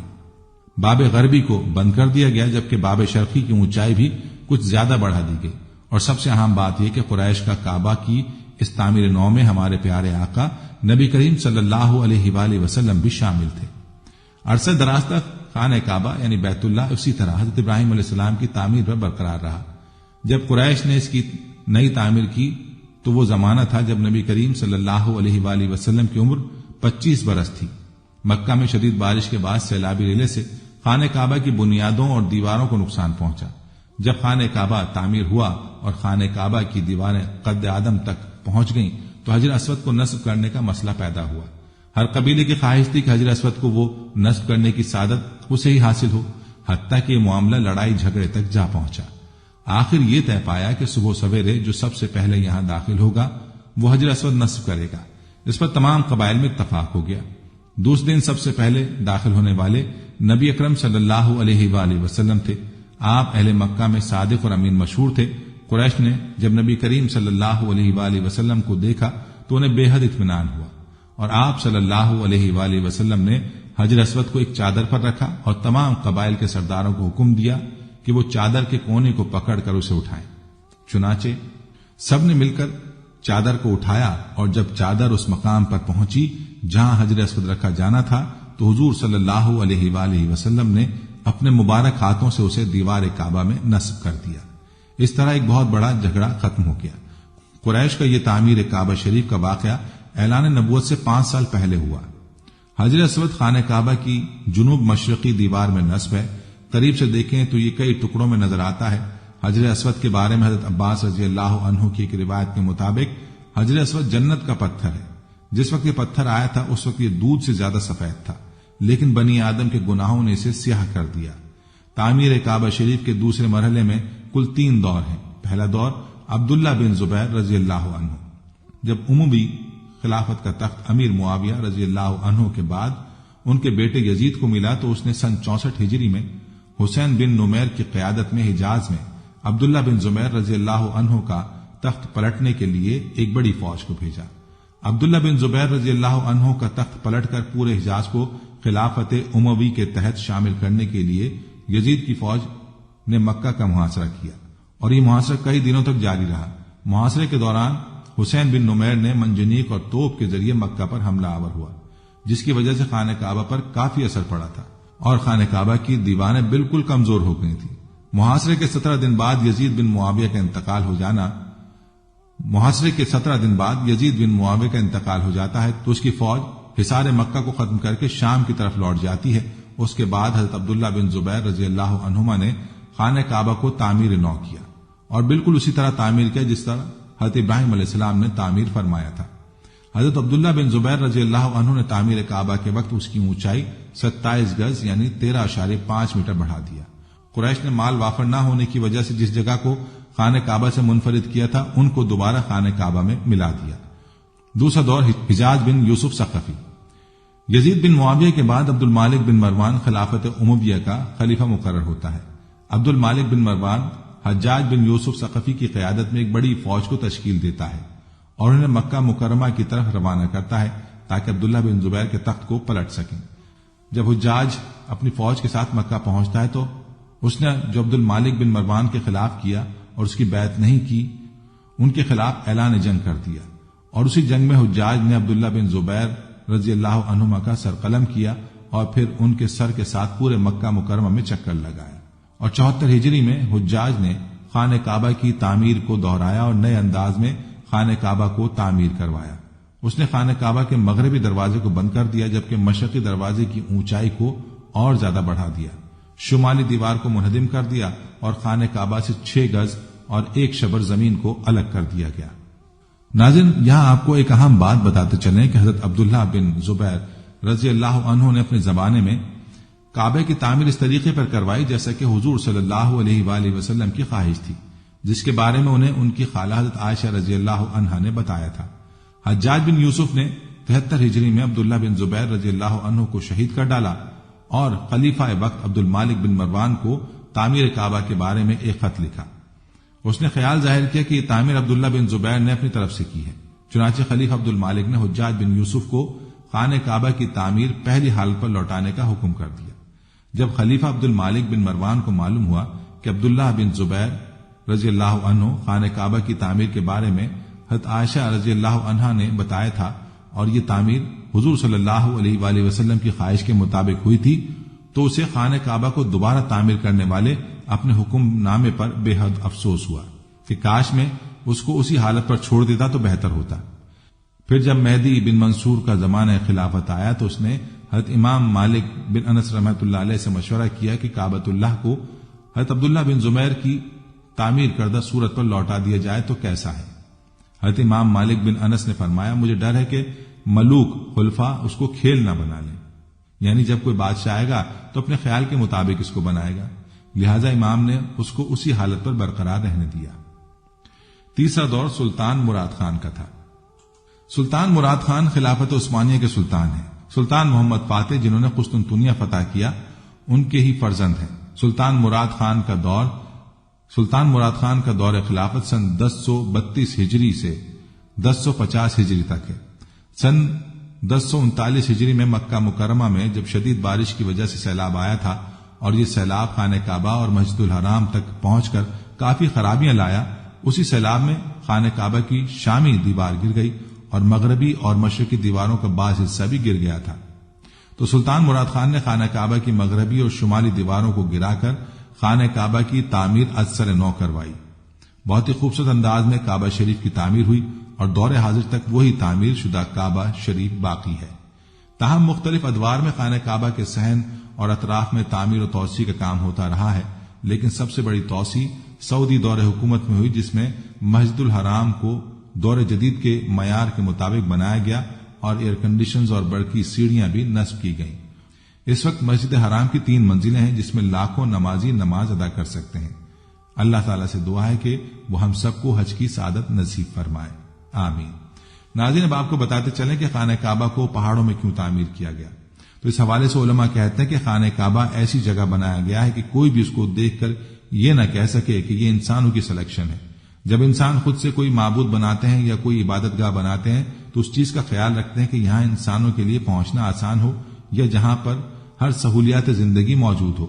[SPEAKER 1] باب غربی کو بند کر دیا گیا، جبکہ باب شرقی کی اونچائی بھی کچھ زیادہ بڑھا دی گئی، اور سب سے اہم بات یہ کہ قریش کا کعبہ کی اس تعمیر نو میں ہمارے پیارے آقا نبی کریم صلی اللہ علیہ وآلہ وسلم بھی شامل تھے۔ عرصہ دراز تک خانہ کعبہ یعنی بیت اللہ اسی طرح حضرت ابراہیم علیہ السلام کی تعمیر پر برقرار رہا۔ جب قریش نے اس کی نئی تعمیر کی تو وہ زمانہ تھا جب نبی کریم صلی اللہ علیہ وآلہ وسلم کی عمر 25 برس تھی۔ مکہ میں شدید بارش کے بعد سیلابی ریلے سے خانہ کعبہ کی بنیادوں اور دیواروں کو نقصان پہنچا۔ جب خانہ کعبہ تعمیر ہوا اور خانہ کعبہ کی دیواریں قد آدم تک پہنچ گئیں تو حجر اسود کو نصب کرنے کا مسئلہ پیدا ہوا۔ ہر قبیلے کی خواہش تھی کہ حجر اسود کو وہ نصب کرنے کی سعادت اسے ہی حاصل ہو، حتیٰ کہ یہ معاملہ لڑائی جھگڑے تک جا پہنچا۔ آخر یہ طے پایا کہ صبح سویرے جو سب سے پہلے یہاں داخل ہوگا وہ حجر اسود نصب کرے گا۔ اس پر تمام قبائل میں اتفاق ہو گیا۔ دوسرے دن سب سے پہلے داخل ہونے والے نبی اکرم صلی اللہ علیہ وآلہ وسلم تھے۔ آپ اہل مکہ میں صادق اور امین مشہور تھے۔ قریش نے جب نبی کریم صلی اللہ علیہ وآلہ وسلم کو دیکھا تو انہیں بے حد اطمینان ہوا، اور آپ صلی اللہ علیہ وآلہ وسلم نے حجر اسود کو ایک چادر پر رکھا اور تمام قبائل کے سرداروں کو حکم دیا کہ وہ چادر کے کونے کو پکڑ کر اسے اٹھائیں۔ چنانچہ سب نے مل کر چادر کو اٹھایا، اور جب چادر اس مقام پر پہنچی جہاں حجر اسود رکھا جانا تھا تو حضور صلی اللہ علیہ وآلہ وسلم نے اپنے مبارک ہاتھوں سے اسے دیوار کعبہ میں نصب کر دیا۔ اس طرح ایک بہت بڑا جھگڑا ختم ہو گیا۔ قریش کا یہ تعمیر کعبہ شریف کا واقعہ اعلان نبوت سے 5 سال پہلے ہوا۔ حجر اسود خانہ کعبہ کی جنوب مشرقی دیوار میں نصب ہے، قریب سے دیکھیں تو یہ کئی ٹکڑوں میں نظر آتا ہے۔ حجر اسود کے بارے میں حضرت عباس رضی اللہ عنہ کی ایک روایت کے مطابق حجر اسود جنت کا پتھر ہے۔ جس وقت یہ پتھر آیا تھا اس وقت یہ دودھ سے زیادہ سفید تھا، لیکن بنی آدم کے گناہوں نے اسے سیاہ کر دیا۔ تعمیر کعبہ شریف کے دوسرے مرحلے میں کل 3 دور ہیں۔ پہلا دور عبداللہ بن زبیر رضی اللہ عنہ، جب عموی خلافت کا تخت امیر معاویہ رضی اللہ عنہ کے بعد ان کے بیٹے یزید کو ملا تو اس نے سن 64 ہجری میں حسین بن نمیر کی قیادت میں حجاز میں عبداللہ بن زبیر رضی اللہ عنہ کا تخت پلٹنے کے لیے ایک بڑی فوج کو بھیجا۔ عبداللہ بن زبیر رضی اللہ عنہ کا تخت پلٹ کر پورے حجاز کو خلافت اموی کے تحت شامل کرنے کے لیے یزید کی فوج نے مکہ کا محاصرہ کیا، اور یہ محاصرہ کئی دنوں تک جاری رہا۔ محاصرے کے دوران حسین بن نمیر نے منجنیق اور توپ کے ذریعے مکہ پر حملہ آور ہوا، جس کی وجہ سے خانہ کعبہ پر کافی اثر پڑا تھا اور خانہ کعبہ کی دیواریں بالکل کمزور ہو گئی تھیں۔ محاصرے کے 17 دن بعد یزید بن معاویہ کا انتقال ہو جاتا ہے تو اس کی فوج حصار مکہ کو ختم کر کے شام کی طرف لوٹ جاتی ہے۔ اس کے بعد حضرت عبداللہ بن زبیر رضی اللہ عنہما نے خانہ کعبہ کو تعمیر نو کیا، اور بالکل اسی طرح تعمیر کیا جس طرح حضرت ابراہیم علیہ السلام نے تعمیر فرمایا تھا۔ حضرت عبداللہ بن زبیر رضی اللہ عنہ نے تعمیر کعبہ کے وقت اس کی اونچائی 27 گز یعنی 13.5 میٹر بڑھا دیا۔ قریش نے مال وافر نہ ہونے کی وجہ سے جس جگہ کو خانہ کعبہ سے منفرد کیا تھا ان کو دوبارہ خانہ کعبہ میں ملا دیا۔ دوسرا دور حجاج بن یوسف ثقفی۔ یزید بن معاویہ کے بعد عبد المالک بن مروان خلافت امویہ کا خلیفہ مقرر ہوتا ہے۔ عبد المالک بن مروان حجاج بن یوسف ثقفی کی قیادت میں ایک بڑی فوج کو تشکیل دیتا ہے اور انہیں مکہ مکرمہ کی طرف روانہ کرتا ہے تاکہ عبداللہ بن زبیر کے تخت کو پلٹ سکیں۔ جب حجاج اپنی فوج کے ساتھ مکہ پہنچتا ہے تو اس نے جو عبد المالک بن مروان کے خلاف کیا اور اس کی بیعت نہیں کی، ان کے خلاف اعلان جنگ کر دیا، اور اسی جنگ میں حجاج نے عبداللہ بن زبیر رضی اللہ عنہما کا سر قلم کیا اور پھر ان کے سر کے ساتھ پورے مکہ مکرمہ میں چکر لگایا، اور 74 ہجری میں حجاج نے خانہ کعبہ کی تعمیر کو دہرایا اور نئے انداز میں خانہ کعبہ کو تعمیر کروایا۔ اس نے خانہ کعبہ کے مغربی دروازے کو بند کر دیا جبکہ مشرقی دروازے کی اونچائی کو اور زیادہ بڑھا دیا، شمالی دیوار کو منہدم کر دیا اور خانہ کعبہ سے 6 گز اور 1 شبر زمین کو الگ کر دیا گیا۔ ناظرین، یہاں آپ کو ایک اہم بات بتاتے چلیں کہ حضرت عبداللہ بن زبیر رضی اللہ عنہ نے اپنے زمانے میں کعبے کی تعمیر اس طریقے پر کروائی جیسا کہ حضور صلی اللہ علیہ وآلہ وسلم کی خواہش تھی، جس کے بارے میں انہیں ان کی خالہ حضرت عائشہ رضی اللہ عنہا نے بتایا تھا۔ حجاج بن یوسف نے 73 ہجری میں عبداللہ بن زبیر رضی اللہ عنہ کو شہید کر ڈالا اور خلیفہ وقت عبد المالک بن مروان کو تعمیر کعبہ کے بارے میں ایک خط لکھا۔ اس نے خیال ظاہر کیا کہ یہ تعمیر عبداللہ بن زبیر نے اپنی طرف سے کی ہے، چنانچہ خلیفہ عبد المالک نے حجاج بن یوسف کو خانہ کعبہ کی تعمیر پہلی حالت پر لوٹانے کا حکم کر دیا۔ جب خلیفہ عبد المالک بن مروان کو معلوم ہوا کہ عبداللہ بن زبیر رضی اللہ عنہ خانہ کعبہ کی تعمیر کے بارے میں حضرت عائشہ رضی اللہ عنہا نے بتایا تھا اور یہ تعمیر حضور صلی اللہ علیہ وآلہ وسلم کی خواہش کے مطابق ہوئی تھی، تو اسے خانہ کعبہ کو دوبارہ تعمیر کرنے والے اپنے حکم نامے پر بے حد افسوس ہوا کہ کاش میں اس کو اسی حالت پر چھوڑ دیتا تو بہتر ہوتا۔ پھر جب مہدی بن منصور کا زمانہ خلافت آیا تو اس نے حضرت امام مالک بن انس رحمۃ اللہ علیہ سے مشورہ کیا کہ کعبۃ اللہ کو حضرت عبداللہ بن زبیر کی تعمیر کردہ صورت پر لوٹا دیا جائے تو کیسا ہے؟ حضرت امام مالک بن انس نے فرمایا، مجھے ڈر ہے کہ ملوک خلفاء اس کو کھیل نہ بنا لیں، یعنی جب کوئی بادشاہ آئے گا تو اپنے خیال کے مطابق اس کو بنائے گا، لہذا امام نے اس کو اسی حالت پر برقرار رہنے دیا۔ تیسرا دور سلطان مراد خان کا تھا۔ سلطان مراد خان خلافت عثمانیہ کے سلطان ہیں۔ سلطان محمد فاتح جنہوں نے قسطنطنیہ فتح کیا ان کے ہی فرزند ہیں۔ سلطان مراد خان کا دور خلافت سن 1032 ہجری سے 1050 ہجری تک ہے۔ سن 1039 ہجری میں مکہ مکرمہ میں جب شدید بارش کی وجہ سے سیلاب آیا تھا اور یہ سیلاب خانہ کعبہ اور مسجد الحرام تک پہنچ کر کافی خرابیاں لایا، اسی سیلاب میں خانہ کعبہ کی شامی دیوار گر گئی اور مغربی اور مشرقی دیواروں کا بعض حصہ بھی گر گیا تھا۔ تو سلطان مراد خان نے خانہ کعبہ کی مغربی اور شمالی دیواروں کو گرا کر خانہ کعبہ کی تعمیر از سر نو کروائی۔ بہت ہی خوبصورت انداز میں کعبہ شریف کی تعمیر ہوئی اور دور حاضر تک وہی تعمیر شدہ کعبہ شریف باقی ہے۔ تاہم مختلف ادوار میں خانہ کعبہ کے صحن اور اطراف میں تعمیر و توسیع کا کام ہوتا رہا ہے، لیکن سب سے بڑی توسیع سعودی دور حکومت میں ہوئی، جس میں مسجد الحرام کو دور جدید کے معیار کے مطابق بنایا گیا اور ایئر کنڈیشنز اور برقی سیڑھیاں بھی نصب کی گئیں۔ اس وقت مسجد حرام کی 3 منزلیں ہیں جس میں لاکھوں نمازی نماز ادا کر سکتے ہیں۔ اللہ تعالیٰ سے دعا ہے کہ وہ ہم سب کو حج کی سعادت نصیب فرمائے، آمین۔ ناظرین، اب آپ کو بتاتے چلیں کہ خانہ کعبہ کو پہاڑوں میں کیوں تعمیر کیا گیا۔ تو اس حوالے سے علماء کہتے ہیں کہ خانہ کعبہ ایسی جگہ بنایا گیا ہے کہ کوئی بھی اس کو دیکھ کر یہ نہ کہہ سکے کہ یہ انسانوں کی سلیکشن ہے۔ جب انسان خود سے کوئی معبود بناتے ہیں یا کوئی عبادت گاہ بناتے ہیں تو اس چیز کا خیال رکھتے ہیں کہ یہاں انسانوں کے لیے پہنچنا آسان ہو یا جہاں پر ہر سہولیات زندگی موجود ہو،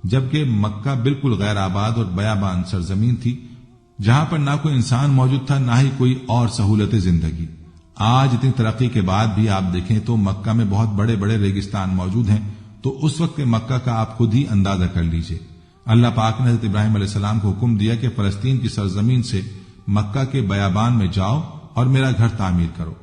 [SPEAKER 1] جبکہ مکہ بالکل غیر آباد اور بیابان سرزمین تھی، جہاں پر نہ کوئی انسان موجود تھا نہ ہی کوئی اور سہولت زندگی۔ آج اتنی ترقی کے بعد بھی آپ دیکھیں تو مکہ میں بہت بڑے بڑے ریگستان موجود ہیں، تو اس وقت کے مکہ کا آپ خود ہی اندازہ کر لیجئے۔ اللہ پاک نے حضرت ابراہیم علیہ السلام کو حکم دیا کہ فلسطین کی سرزمین سے مکہ کے بیابان میں جاؤ اور میرا گھر تعمیر کرو۔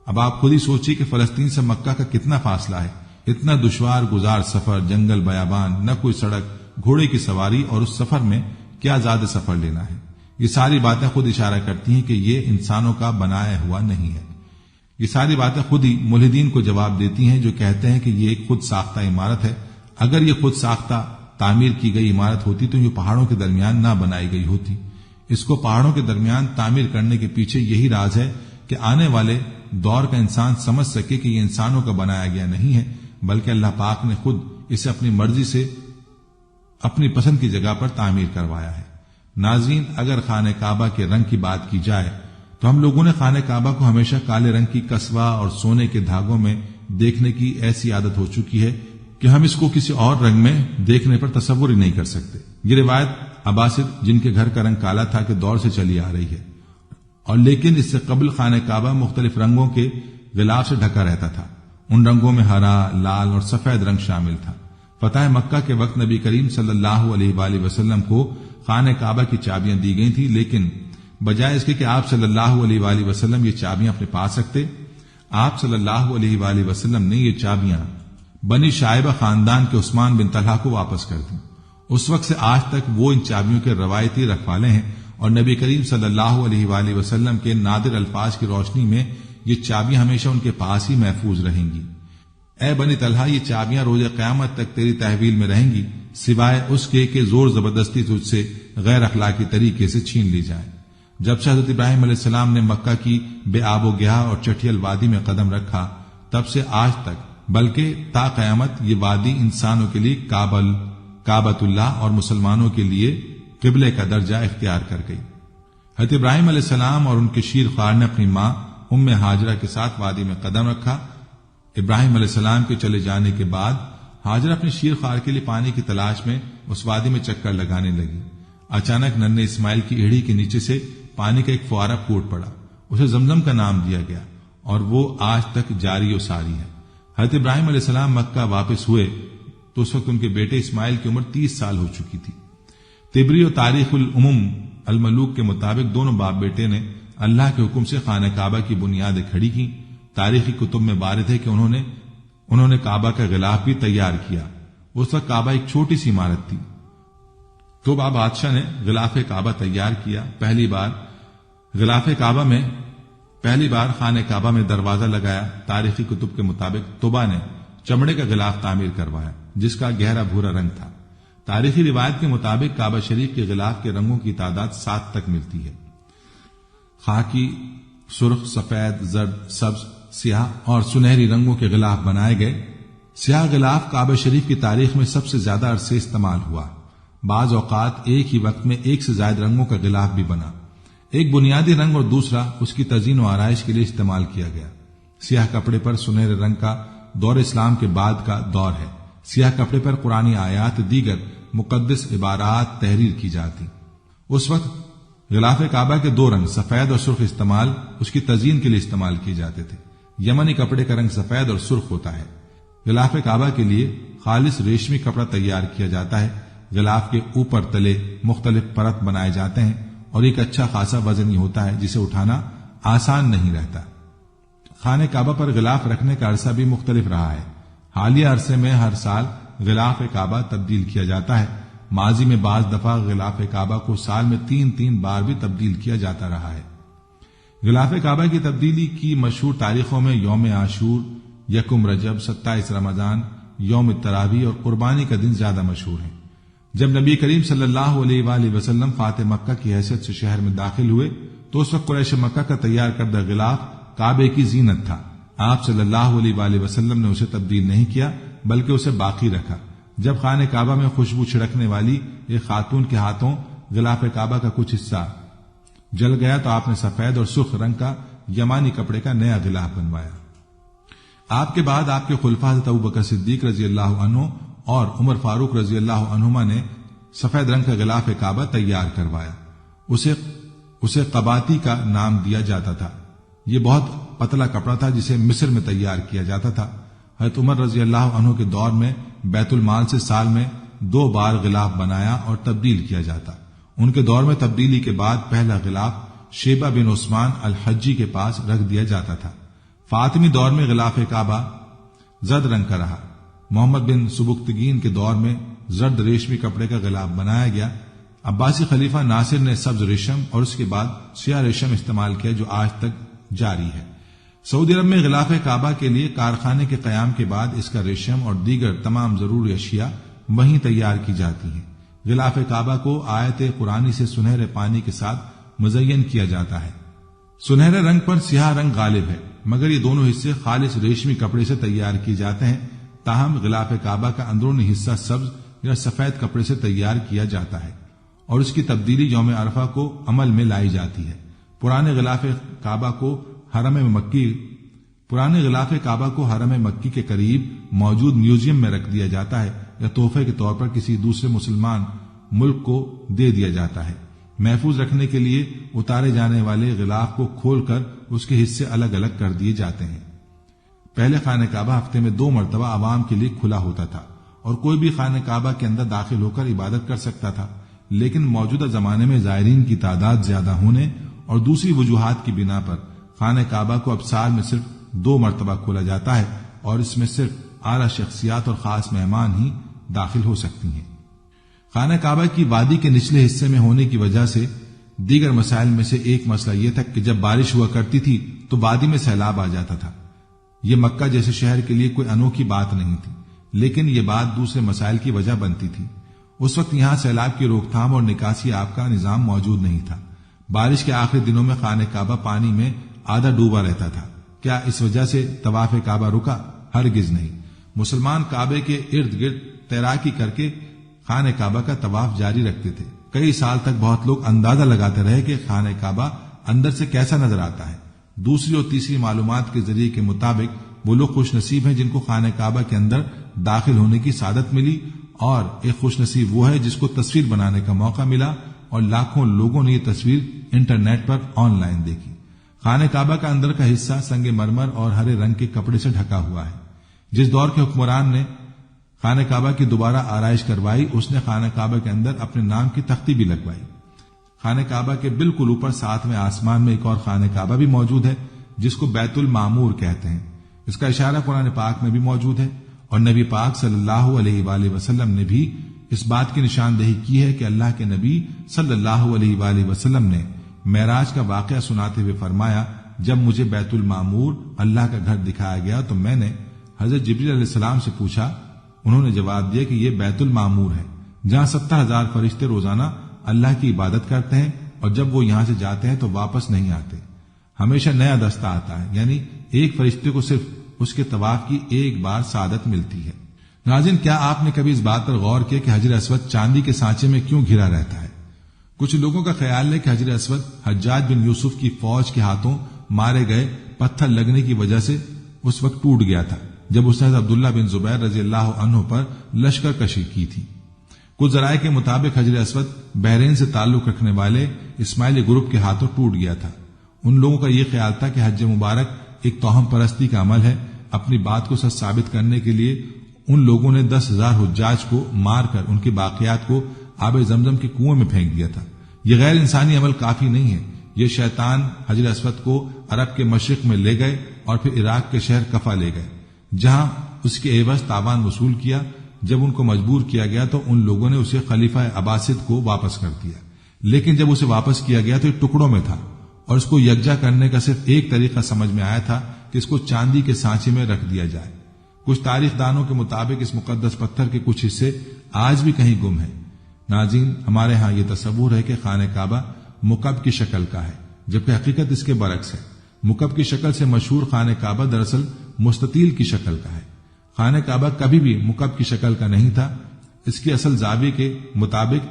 [SPEAKER 1] اب آپ خود ہی سوچیے کہ فلسطین سے مکہ کا کتنا فاصلہ ہے، اتنا دشوار گزار سفر، جنگل بیابان، نہ کوئی سڑک، گھوڑے کی سواری، اور اس سفر میں کیا زیادہ سفر لینا ہے۔ یہ ساری باتیں خود اشارہ کرتی ہیں کہ یہ انسانوں کا بنایا ہوا نہیں ہے۔ یہ ساری باتیں خود ہی ملحدین کو جواب دیتی ہیں جو کہتے ہیں کہ یہ ایک خود ساختہ عمارت ہے۔ اگر یہ خود ساختہ تعمیر کی گئی عمارت ہوتی تو یہ پہاڑوں کے درمیان نہ بنائی گئی ہوتی۔ اس کو پہاڑوں کے درمیان تعمیر کرنے کے پیچھے یہی راز ہے کہ آنے والے دور کا انسان سمجھ سکے کہ یہ انسانوں کا بنایا گیا نہیں ہے، بلکہ اللہ پاک نے خود اسے اپنی مرضی سے اپنی پسند کی جگہ پر تعمیر کروایا ہے۔ ناظرین، اگر خانہ کعبہ کے رنگ کی بات کی جائے تو ہم لوگوں نے خانہ کعبہ کو ہمیشہ کالے رنگ کی کسوہ اور سونے کے دھاگوں میں دیکھنے کی ایسی عادت ہو چکی ہے کہ ہم اس کو کسی اور رنگ میں دیکھنے پر تصور ہی نہیں کر سکتے۔ یہ روایت عباسد، جن کے گھر کا رنگ کالا تھا، کے دور سے چلی آ رہی ہے، اور لیکن اس سے قبل خانہ کعبہ مختلف رنگوں کے غلاف سے ڈھکا رہتا تھا۔ ان رنگوں میں ہرا، لال اور سفید رنگ شامل تھا۔ فتح مکہ کے وقت نبی کریم صلی اللہ علیہ وآلہ وسلم کو خانہ کعبہ کی چابیاں دی گئی تھی، لیکن بجائے اس کے کہ آپ صلی اللہ علیہ وآلہ وسلم یہ چابیاں اپنے پاس رکھتے، آپ صلی اللہ علیہ وآلہ وسلم نے یہ چابیاں بنی شائبہ خاندان کے عثمان بن طلحہ کو واپس کر دیں۔ اس وقت سے آج تک وہ ان چابیوں کے روایتی رکھوالے ہیں، اور نبی کریم صلی اللہ علیہ وآلہ وسلم کے نادر الفاظ کی روشنی میں یہ چابیاں ہمیشہ ان کے پاس ہی محفوظ رہیں گی۔ اے بنی طلحہ، یہ چابیاں روز قیامت تک تیری تحویل میں رہیں گی، سوائے اس کے کہ زور زبردستی تجھ سے غیر اخلاقی طریقے سے چھین لی جائے۔ جب سے حضرت ابراہیم علیہ السلام نے مکہ کی بے آب و گیا اور چٹھیل وادی میں قدم رکھا، تب سے آج تک، بلکہ تا قیامت، یہ وادی انسانوں کے لیے کعبۃ اللہ اور مسلمانوں کے لیے قبلے کا درجہ اختیار کر گئی۔ حضرت ابراہیم علیہ السلام اور ان کے شیر خوار نے اپنی ماں ام ہاجرہ کے ساتھ وادی میں قدم رکھا۔ ابراہیم علیہ السلام کے چلے جانے کے بعد ہاجرہ اپنے شیر خوار کے لیے پانی کی تلاش میں اس وادی میں چکر لگانے لگی۔ اچانک ننھے اسماعیل کی ایڑی کے نیچے سے پانی کا ایک فوارہ پھوٹ پڑا، اسے زمزم کا نام دیا گیا، اور وہ آج تک جاری و ساری ہے۔ حضرت ابراہیم علیہ السلام مکہ واپس ہوئے تو اس وقت ان کے بیٹے اسماعیل کی عمر 30 سال ہو چکی تھی۔ طبری و تاریخ الامم الملوک کے مطابق دونوں باپ بیٹے نے اللہ کے حکم سے خانہ کعبہ کی بنیادیں کھڑی کی۔ تاریخی کتب میں وارد ہے کہ انہوں نے کعبہ کا غلاف بھی تیار کیا۔ اس وقت کعبہ ایک چھوٹی سی عمارت تھی، تو بادشاہ نے غلاف کعبہ تیار کیا۔ پہلی بار خانہ کعبہ میں دروازہ لگایا۔ تاریخی کتب کے مطابق طوبا نے چمڑے کا غلاف تعمیر کروایا جس کا گہرا بھورا رنگ تھا۔ تاریخی روایت کے مطابق کعبہ شریف کے غلاف کے رنگوں کی تعداد 7 تک ملتی ہے۔ خاکی، سرخ، سفید، زرد، سبز، سیاہ اور سنہری رنگوں کے غلاف بنائے گئے۔ سیاہ غلاف کعبہ شریف کی تاریخ میں سب سے زیادہ عرصے استعمال ہوا۔ بعض اوقات ایک ہی وقت میں ایک سے زائد رنگوں کا غلاف بھی بنا، ایک بنیادی رنگ اور دوسرا اس کی تزئین و آرائش کے لیے استعمال کیا گیا۔ سیاہ کپڑے پر سنہرے رنگ کا دور اسلام کے بعد کا دور ہے۔ سیاہ کپڑے پر قرآنی آیات، دیگر مقدس عبارات تحریر کی جاتی۔ اس وقت غلاف کعبہ کے 2 رنگ، سفید اور سرخ، استعمال اس کی تزئین کے لیے استعمال کیے جاتے تھے۔ یمنی کپڑے کا رنگ سفید اور سرخ ہوتا ہے۔ غلاف کعبہ کے لیے خالص ریشمی کپڑا تیار کیا جاتا ہے۔ غلاف کے اوپر تلے مختلف پرت بنائے جاتے ہیں اور ایک اچھا خاصا وزنی ہوتا ہے جسے اٹھانا آسان نہیں رہتا۔ خانہ کعبہ پر غلاف رکھنے کا عرصہ بھی مختلف رہا ہے۔ حالیہ عرصے میں ہر سال غلاف کعبہ تبدیل کیا جاتا ہے۔ ماضی میں بعض دفعہ غلاف کعبہ کو سال میں 3 بار بھی تبدیل کیا جاتا رہا ہے۔ غلاف کعبہ کی تبدیلی کی مشہور تاریخوں میں یوم عاشور، 1 رجب، 27 رمضان، یوم تراویح اور قربانی کا دن زیادہ مشہور ہیں۔ جب نبی کریم صلی اللہ علیہ وآلہ وسلم فاتح مکہ کی حیثیت سے شہر میں داخل ہوئے تو اس وقت قریش مکہ کا تیار کردہ غلاف کعبے کی زینت تھا۔ آپ صلی اللہ علیہ وآلہ وسلم نے اسے تبدیل نہیں کیا بلکہ اسے باقی رکھا۔ جب خانہ کعبہ میں خوشبو چھڑکنے والی ایک خاتون کے ہاتھوں غلاف کعبہ کا کچھ حصہ جل گیا تو آپ نے سفید اور سرخ رنگ کا یمانی کپڑے کا نیا غلاف بنوایا۔ آپ کے بعد آپ کے خلفاء حضرت ابوبکر صدیق رضی اللہ عنہ اور عمر فاروق رضی اللہ عنہما نے سفید رنگ کا غلاف کعبہ تیار کروایا۔ اسے قباتی کا نام دیا جاتا تھا۔ یہ بہت پتلا کپڑا تھا جسے مصر میں تیار کیا جاتا تھا۔ حضرت عمر رضی اللہ عنہ کے دور میں بیت المال سے سال میں 2 بار غلاف بنایا اور تبدیل کیا جاتا۔ ان کے دور میں تبدیلی کے بعد پہلا غلاف شیبہ بن عثمان الحجی کے پاس رکھ دیا جاتا تھا۔ فاطمی دور میں غلاف کعبہ زرد رنگ کا رہا۔ محمد بن سبکتگین کے دور میں زرد ریشمی کپڑے کا غلاف بنایا گیا۔ عباسی خلیفہ ناصر نے سبز ریشم اور اس کے بعد سیاہ ریشم استعمال کیا جو آج تک جاری ہے۔ سعودی عرب میں غلاف کعبہ کے لیے کارخانے کے قیام کے بعد اس کا ریشم اور دیگر تمام ضروری اشیاء وہیں تیار کی جاتی ہیں۔ غلاف کعبہ کو آیت قرآنی سے سنہرے پانی کے ساتھ مزین کیا جاتا ہے۔ سنہرے رنگ پر سیاہ رنگ غالب ہے، مگر یہ دونوں حصے خالص ریشمی کپڑے سے تیار کیے جاتے ہیں۔ تاہم غلاف کعبہ کا اندرونی حصہ سبز یا سفید کپڑے سے تیار کیا جاتا ہے اور اس کی تبدیلی یوم عرفہ کو عمل میں لائی جاتی ہے۔ پرانے غلاف کعبہ کو حرم مکی کے قریب موجود میوزیم میں رکھ دیا جاتا ہے یا تحفے کے طور پر کسی دوسرے مسلمان ملک کو دے دیا جاتا ہے۔ محفوظ رکھنے کے لیے اتارے جانے والے غلاف کو کھول کر اس کے حصے الگ الگ کر دیے جاتے ہیں۔ پہلے خانہ کعبہ ہفتے میں 2 مرتبہ عوام کے لیے کھلا ہوتا تھا اور کوئی بھی خانہ کعبہ کے اندر داخل ہو کر عبادت کر سکتا تھا، لیکن موجودہ زمانے میں زائرین کی تعداد زیادہ ہونے اور دوسری وجوہات کی بنا پر خانہ کعبہ کو اب سال میں صرف 2 مرتبہ کھولا جاتا ہے اور اس میں صرف اعلیٰ شخصیات اور خاص مہمان ہی داخل ہو سکتی ہیں۔ خانہ کعبہ کی وادی کے نچلے حصے میں ہونے کی وجہ سے دیگر مسائل میں سے ایک مسئلہ یہ تھا کہ جب بارش ہوا کرتی تھی تو وادی میں سیلاب آ جاتا تھا۔ یہ مکہ جیسے شہر کے لیے کوئی انوکھی بات نہیں تھی، لیکن یہ بات دوسرے مسائل کی وجہ بنتی تھی۔ اس وقت یہاں سیلاب کی روک تھام اور نکاسی آب کا نظام موجود نہیں تھا۔ بارش کے آخری دنوں میں خانہ کعبہ پانی میں آدھا ڈوبا رہتا تھا۔ کیا اس وجہ سے طواف کعبہ رکا؟ ہرگز نہیں۔ مسلمان کعبے کے ارد گرد تیراکی کر کے خانہ کعبہ کا طواف جاری رکھتے تھے۔ کئی سال تک بہت لوگ اندازہ لگاتے رہے کہ خانہ کعبہ اندر سے کیسا نظر آتا ہے۔ دوسری اور تیسری معلومات کے ذریعے کے مطابق وہ لوگ خوش نصیب ہیں جن کو خانہ کعبہ کے اندر داخل ہونے کی سعادت ملی، اور ایک خوش نصیب وہ ہے جس کو تصویر بنانے کا موقع ملا، اور لاکھوں لوگوں نے یہ تصویر انٹرنیٹ پر آن لائن دیکھی۔ خانہ کعبہ کا اندر کا حصہ سنگ مرمر اور ہرے رنگ کے کپڑے سے ڈھکا ہوا ہے۔ جس دور کے حکمران نے خانہ کعبہ کی دوبارہ آرائش کروائی، اس نے خانہ کعبہ کے اندر اپنے نام کی تختی بھی لگوائی۔ خانہ کعبہ کے بالکل اوپر 7ویں آسمان میں ایک اور خانہ کعبہ بھی موجود ہے جس کو بیت المعمور کہتے ہیں۔ اس کا اشارہ قرآن پاک میں بھی موجود ہے، اور نبی پاک صلی اللہ علیہ وآلہ وسلم نے بھی اس بات کی نشاندہی کی ہے کہ اللہ کے نبی صلی اللہ علیہ وآلہ وسلم نے معراج کا واقعہ سناتے ہوئے فرمایا، جب مجھے بیت المعمور اللہ کا گھر دکھایا گیا تو میں نے حضرت جبریل علیہ السلام سے پوچھا۔ انہوں نے جواب دیا کہ یہ بیت المعمور ہے جہاں 70,000 فرشتے روزانہ اللہ کی عبادت کرتے ہیں، اور جب وہ یہاں سے جاتے ہیں تو واپس نہیں آتے، ہمیشہ نیا دستہ آتا ہے، یعنی ایک فرشتے کو صرف اس کے طواف کی ایک بار سعادت ملتی ہے۔ ناظرین، کیا آپ نے کبھی اس بات پر غور کیا کہ حجر اسود چاندی کے سانچے میں کیوں گھرا رہتا ہے؟ کچھ لوگوں کا خیال ہے کہ حجر اسود حجاج بن یوسف کی فوج کے ہاتھوں مارے گئے پتھر لگنے کی وجہ سے اس وقت ٹوٹ گیا تھا جب اس نے عبداللہ بن زبیر رضی اللہ عنہ پر لشکر کشی کی تھی۔ کچھ ذرائع کے مطابق حجر اسود بحرین سے تعلق رکھنے والے اسماعیلی گروپ کے ہاتھوں ٹوٹ گیا تھا۔ ان لوگوں کا یہ خیال تھا کہ حج مبارک ایک توہم پرستی کا عمل ہے۔ اپنی بات کو سچ ثابت کرنے کے لیے ان لوگوں نے 10,000 حجاج کو مار کر ان کے باقیات کو آب زمزم کے کنویں میں پھینک دیا تھا۔ یہ غیر انسانی عمل کافی نہیں ہے۔ یہ شیطان حجر اسود کو عرب کے مشرق میں لے گئے اور پھر عراق کے شہر کفا لے گئے، جہاں اس کے عوض تاوان وصول کیا، جب ان کو مجبور کیا گیا تو ان لوگوں نے اسے خلیفہ عباسد کو واپس کر دیا، لیکن جب اسے واپس کیا گیا تو یہ ٹکڑوں میں تھا، اور اس کو یکجا کرنے کا صرف ایک طریقہ سمجھ میں آیا تھا کہ اس کو چاندی کے سانچے میں رکھ دیا جائے۔ کچھ تاریخ دانوں کے مطابق اس مقدس پتھر کے کچھ حصے آج بھی کہیں گم ہیں۔ ناظرین، ہمارے ہاں یہ تصور ہے کہ خانہ کعبہ مکعب کی شکل کا ہے، جبکہ حقیقت اس کے برعکس ہے۔ مکعب کی شکل سے مشہور خانہ کعبہ دراصل مستطیل کی شکل کا ہے۔ خانہ کعبہ کبھی بھی مکعب کی شکل کا نہیں تھا۔ اس کی اصل زاویے کے مطابق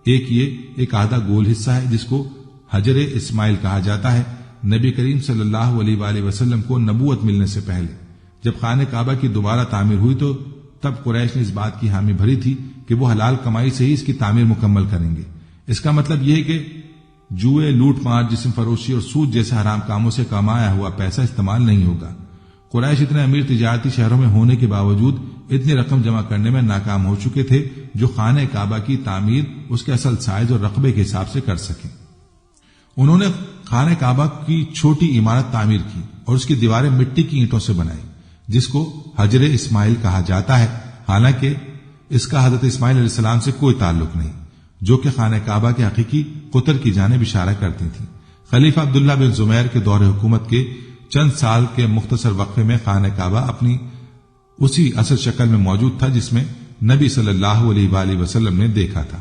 [SPEAKER 1] ایک آدھا گول حصہ ہے جس کو حجر اسماعیل کہا جاتا ہے۔ نبی کریم صلی اللہ علیہ وآلہ وسلم کو نبوت ملنے سے پہلے جب خانہ کعبہ کی دوبارہ تعمیر ہوئی تو تب قریش نے اس بات کی حامی بھری تھی کہ وہ حلال کمائی سے ہی اس کی تعمیر مکمل کریں گے۔ اس کا مطلب یہ ہے کہ جوئے، لوٹ مار، جسم فروشی اور سود جیسے حرام کاموں سے کمایا ہوا پیسہ استعمال نہیں ہوگا۔ قریش اتنے امیر تجارتی شہروں میں ہونے کے باوجود اتنی رقم جمع کرنے میں ناکام ہو چکے تھے جو خانہ کعبہ کی تعمیر اس کے اصل سائز اور رقبے کے حساب سے کر سکیں۔ انہوں نے خانہ کعبہ کی چھوٹی عمارت تعمیر کی اور اس کی دیواریں مٹی کی اینٹوں سے بنائی جس کو حجر اسماعیل کہا جاتا ہے، حالانکہ اس کا حضرت اسماعیل علیہ السلام سے کوئی تعلق نہیں، جو کہ خانہ کعبہ کے حقیقی قطر کی جانب اشارہ کرتی تھی۔ خلیفہ عبداللہ بن زمیر کے دور حکومت کے چند سال کے مختصر وقفے میں خانہ کعبہ اپنی اسی اصل شکل میں موجود تھا جس میں نبی صلی اللہ علیہ وآلہ وسلم نے دیکھا تھا۔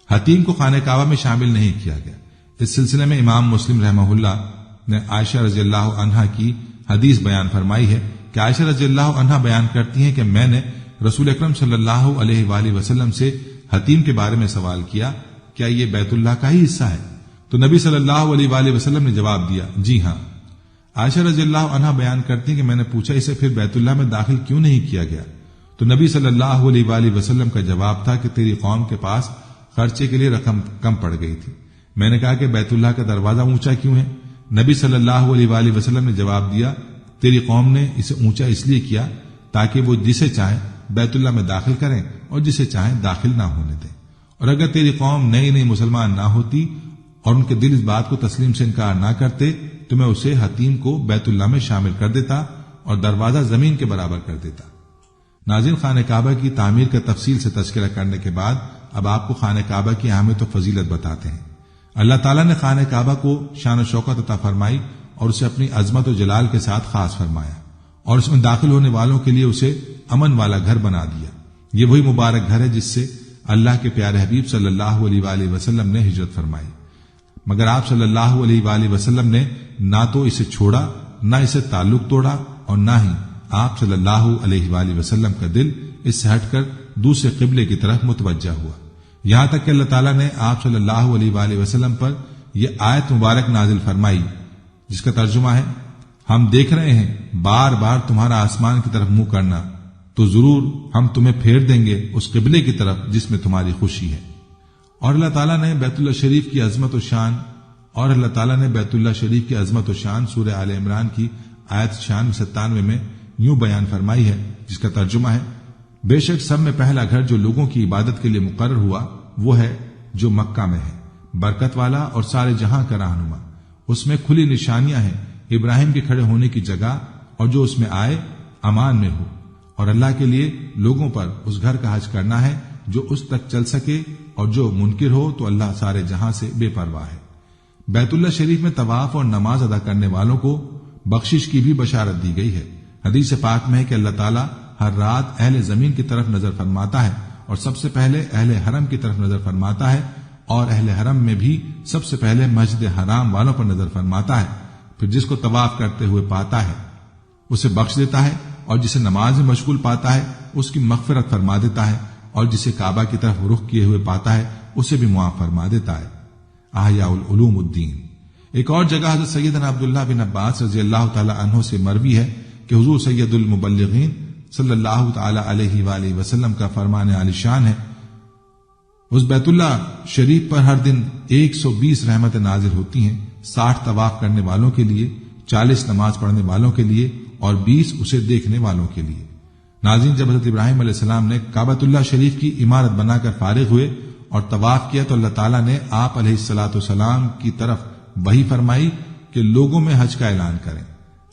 [SPEAKER 1] حتیم کو خانہ کعبہ میں شامل نہیں کیا گیا۔ اس سلسلے میں امام مسلم رحمہ اللہ نے عائشہ رضی اللہ عنہا کی حدیث بیان فرمائی ہے کہ عائشہ رضی اللہ عنہا بیان کرتی ہیں کہ میں نے رسول اکرم صلی اللہ علیہ وآلہ وسلم سے حتیم کے بارے میں سوال کیا، کیا یہ بیت اللہ کا ہی حصہ ہے؟ تو نبی صلی اللہ علیہ وآلہ وسلم نے جواب دیا، جی ہاں۔ عائشہ رضی اللہ عنہا بیان کرتی ہیں کہ میں نے پوچھا اسے پھر بیت اللہ میں داخل کیوں نہیں کیا گیا؟ تو نبی صلی اللہ علیہ وآلہ وسلم کا جواب تھا کہ تیری قوم کے پاس خرچے کے لیے رقم کم پڑ گئی تھی۔ میں نے کہا کہ بیت اللہ کا دروازہ اونچا کیوں ہے؟ نبی صلی اللہ علیہ وآلہ وسلم نے جواب دیا، تیری قوم نے اسے اونچا اس لیے کیا تاکہ وہ جسے چاہیں بیت اللہ میں داخل کریں اور جسے چاہیں داخل نہ ہونے دیں، اور اگر تیری قوم نئی مسلمان نہ ہوتی اور ان کے دل اس بات کو تسلیم سے انکار نہ کرتے تو میں اسے حتیم کو بیت اللہ میں شامل کر دیتا اور دروازہ زمین کے برابر کر دیتا۔ ناظرین، خانہ کعبہ کی تعمیر کا تفصیل سے تذکرہ کرنے کے بعد اب آپ کو خانہ کعبہ کی اہمیت و فضیلت بتاتے ہیں۔ اللہ تعالیٰ نے خانہ کعبہ کو شان و شوکت عطا فرمائی اور اسے اپنی عظمت و جلال کے ساتھ خاص فرمایا، اور اس میں داخل ہونے والوں کے لیے اسے امن والا گھر بنا دیا۔ یہ وہی مبارک گھر ہے جس سے اللہ کے پیارے حبیب صلی اللہ علیہ وآلہ وسلم نے ہجرت فرمائی، مگر آپ صلی اللہ علیہ وآلہ وسلم نے نہ تو اسے چھوڑا، نہ اسے تعلق توڑا، اور نہ ہی آپ صلی اللہ علیہ وآلہ وسلم کا دل اس سے ہٹ کر دوسرے قبلے کی طرف متوجہ ہوا، یہاں تک کہ اللہ تعالیٰ نے آپ صلی اللہ علیہ وآلہ وسلم پر یہ آیت مبارک نازل فرمائی جس کا ترجمہ ہے، ہم دیکھ رہے ہیں بار بار تمہارا آسمان کی طرف منہ کرنا، تو ضرور ہم تمہیں پھیر دیں گے اس قبلے کی طرف جس میں تمہاری خوشی ہے۔ اور اللہ تعالیٰ نے بیت اللہ شریف کی عظمت و شان سورہ آل عمران کی آیت 96 میں یوں بیان فرمائی ہے جس کا ترجمہ ہے، بے شک سب میں پہلا گھر جو لوگوں کی عبادت کے لیے مقرر ہوا وہ ہے جو مکہ میں ہے، برکت والا اور سارے جہاں کا رہنما، اس میں کھلی نشانیاں ہیں ابراہیم کے کھڑے ہونے کی جگہ، اور جو اس میں آئے امان میں ہو، اور اللہ کے لیے لوگوں پر اس گھر کا حج کرنا ہے جو اس تک چل سکے، اور جو منکر ہو تو اللہ سارے جہاں سے بے پرواہ ہے۔ بیت اللہ شریف میں طواف اور نماز ادا کرنے والوں کو بخشش کی بھی بشارت دی گئی ہے۔ حدیث پاک میں ہے کہ اللہ تعالیٰ ہر رات اہل زمین کی طرف نظر فرماتا ہے اور سب سے پہلے اہل حرم کی طرف نظر فرماتا ہے، اور اہل حرم میں بھی سب سے پہلے مسجد حرام والوں پر نظر فرماتا ہے، پھر جس کو طواف کرتے ہوئے پاتا ہے اسے بخش دیتا ہے، اور جسے نماز میں مشغول پاتا ہے اس کی مغفرت فرما دیتا ہے، اور جسے کعبہ کی طرف رخ کیے ہوئے پاتا ہے اسے بھی معاف فرما دیتا ہے۔ احیاء العلوم الدین۔ ایک اور جگہ حضرت سیدنا عبداللہ بن عباس رضی اللہ تعالی عنہ سے مروی ہے کہ حضور سید المبلغین صلی اللہ تعالی علیہ وآلہ وسلم کا فرمان عالی شان ہے، اس بیت اللہ شریف پر ہر دن 120 رحمتیں نازل ہوتی ہیں، 60 طواف کرنے والوں کے لیے، 40 نماز پڑھنے والوں کے لیے، اور 20 اسے دیکھنے والوں کے لیے۔ ناظرین، جب حضرت ابراہیم علیہ السلام نے کعبۃ اللہ شریف کی عمارت بنا کر فارغ ہوئے اور طواف کیا تو اللہ تعالیٰ نے آپ علیہ الصلوۃ والسلام کی طرف وحی فرمائی کہ لوگوں میں حج کا اعلان کریں۔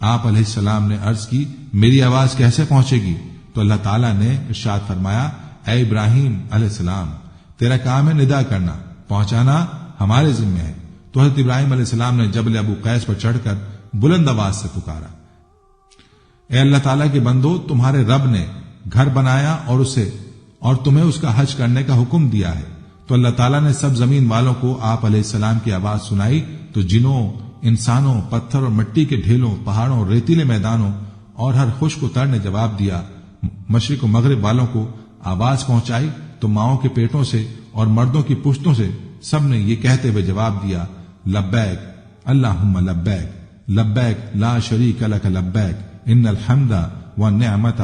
[SPEAKER 1] آپ علیہ السلام نے عرض کی، میری آواز کیسے پہنچے گی؟ تو اللہ تعالیٰ نے ارشاد فرمایا اے ابراہیم علیہ السلام، تیرا کام ہے ندا کرنا، پہنچانا ہمارے ذمہ ہے۔ تو حضرت ابراہیم علیہ السلام نے جبل ابو قیس پر چڑھ کر بلند آواز سے پکارا، اے اللہ تعالیٰ کے بندو، تمہارے رب نے گھر بنایا اور تمہیں اس کا حج کرنے کا حکم دیا ہے۔ تو اللہ تعالیٰ نے سب زمین والوں کو آپ علیہ السلام کی آواز سنائی، تو جنوں، انسانوں، پتھر اور مٹی کے ڈھیلوں، پہاڑوں، ریتیلے میدانوں اور ہر خشک تر نے جواب دیا۔ مشرق و مغرب والوں کو آواز پہنچائی تو ماؤں کے پیٹوں سے اور مردوں کی پشتوں سے سب نے یہ کہتے ہوئے جواب دیا، لبیک اللہم لبیک، لبیک لا شریک لک لبیک، ان الحمد والنعمت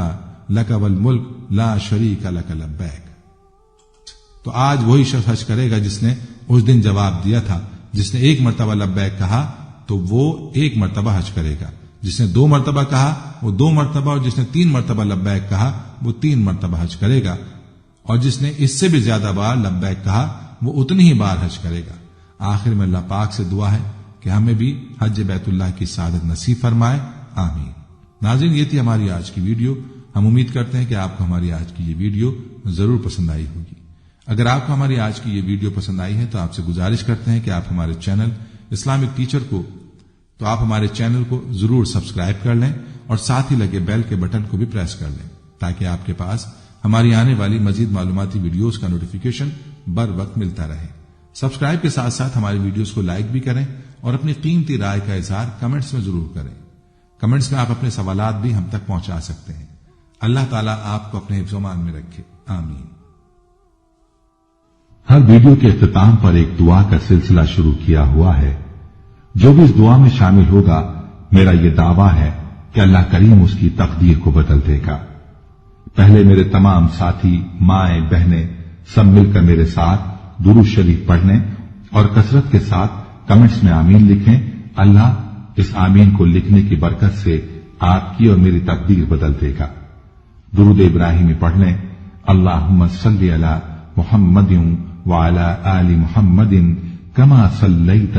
[SPEAKER 1] لک والملک لا شریک لک لبیک۔ تو آج وہی شخص حج کرے گا جس نے اس دن جواب دیا تھا۔ جس نے ایک مرتبہ لبیک کہا تو وہ ایک مرتبہ حج کرے گا، جس نے 2 مرتبہ کہا وہ 2 مرتبہ، اور جس نے 3 مرتبہ لبیک کہا وہ 3 مرتبہ حج کرے گا، اور جس نے اس سے بھی زیادہ بار لبیک کہا وہ اتنی ہی بار حج کرے گا۔ آخر میں اللہ پاک سے دعا ہے کہ ہمیں بھی حج بیت اللہ کی سعادت نصیب فرمائے، آمین۔ ناظرین، یہ تھی ہماری آج کی ویڈیو۔ ہم امید کرتے ہیں کہ آپ کو ہماری آج کی یہ ویڈیو ضرور پسند آئی ہوگی۔ اگر آپ کو ہماری آج کی یہ ویڈیو پسند آئی ہے تو آپ سے گزارش کرتے ہیں کہ آپ ہمارے چینل اسلامک ٹیچر کو ضرور سبسکرائب کر لیں، اور ساتھ ہی لگے بیل کے بٹن کو بھی پریس کر لیں تاکہ آپ کے پاس ہماری آنے والی مزید معلوماتی ویڈیوز کا نوٹیفیکیشن بر وقت ملتا رہے۔ سبسکرائب کے ساتھ ساتھ ہماری ویڈیوز کو لائک بھی کریں اور اپنی قیمتی رائے کا اظہار کمنٹس میں ضرور کریں۔ کمنٹس میں آپ اپنے سوالات بھی ہم تک پہنچا سکتے ہیں۔ اللہ تعالیٰ آپ کو اپنے حفظ و امان میں رکھے، آمین۔
[SPEAKER 2] ہر ویڈیو کے اختتام پر ایک دعا کا سلسلہ شروع کیا ہوا ہے۔ جو بھی اس دعا میں شامل ہوگا، میرا یہ دعویٰ ہے کہ اللہ کریم اس کی تقدیر کو بدل دے گا۔ پہلے میرے تمام ساتھی، مائیں، بہنیں سب مل کر میرے ساتھ درود شریف پڑھنے اور کثرت کے ساتھ کمنٹس میں آمین لکھیں۔ اللہ اس آمین کو لکھنے کی برکت سے آپ کی اور میری تقدیر بدل دے گا۔ درود ابراہیمی پڑھ لیں، اللہم صلی علی محمد وعلی آل محمد کما صلیت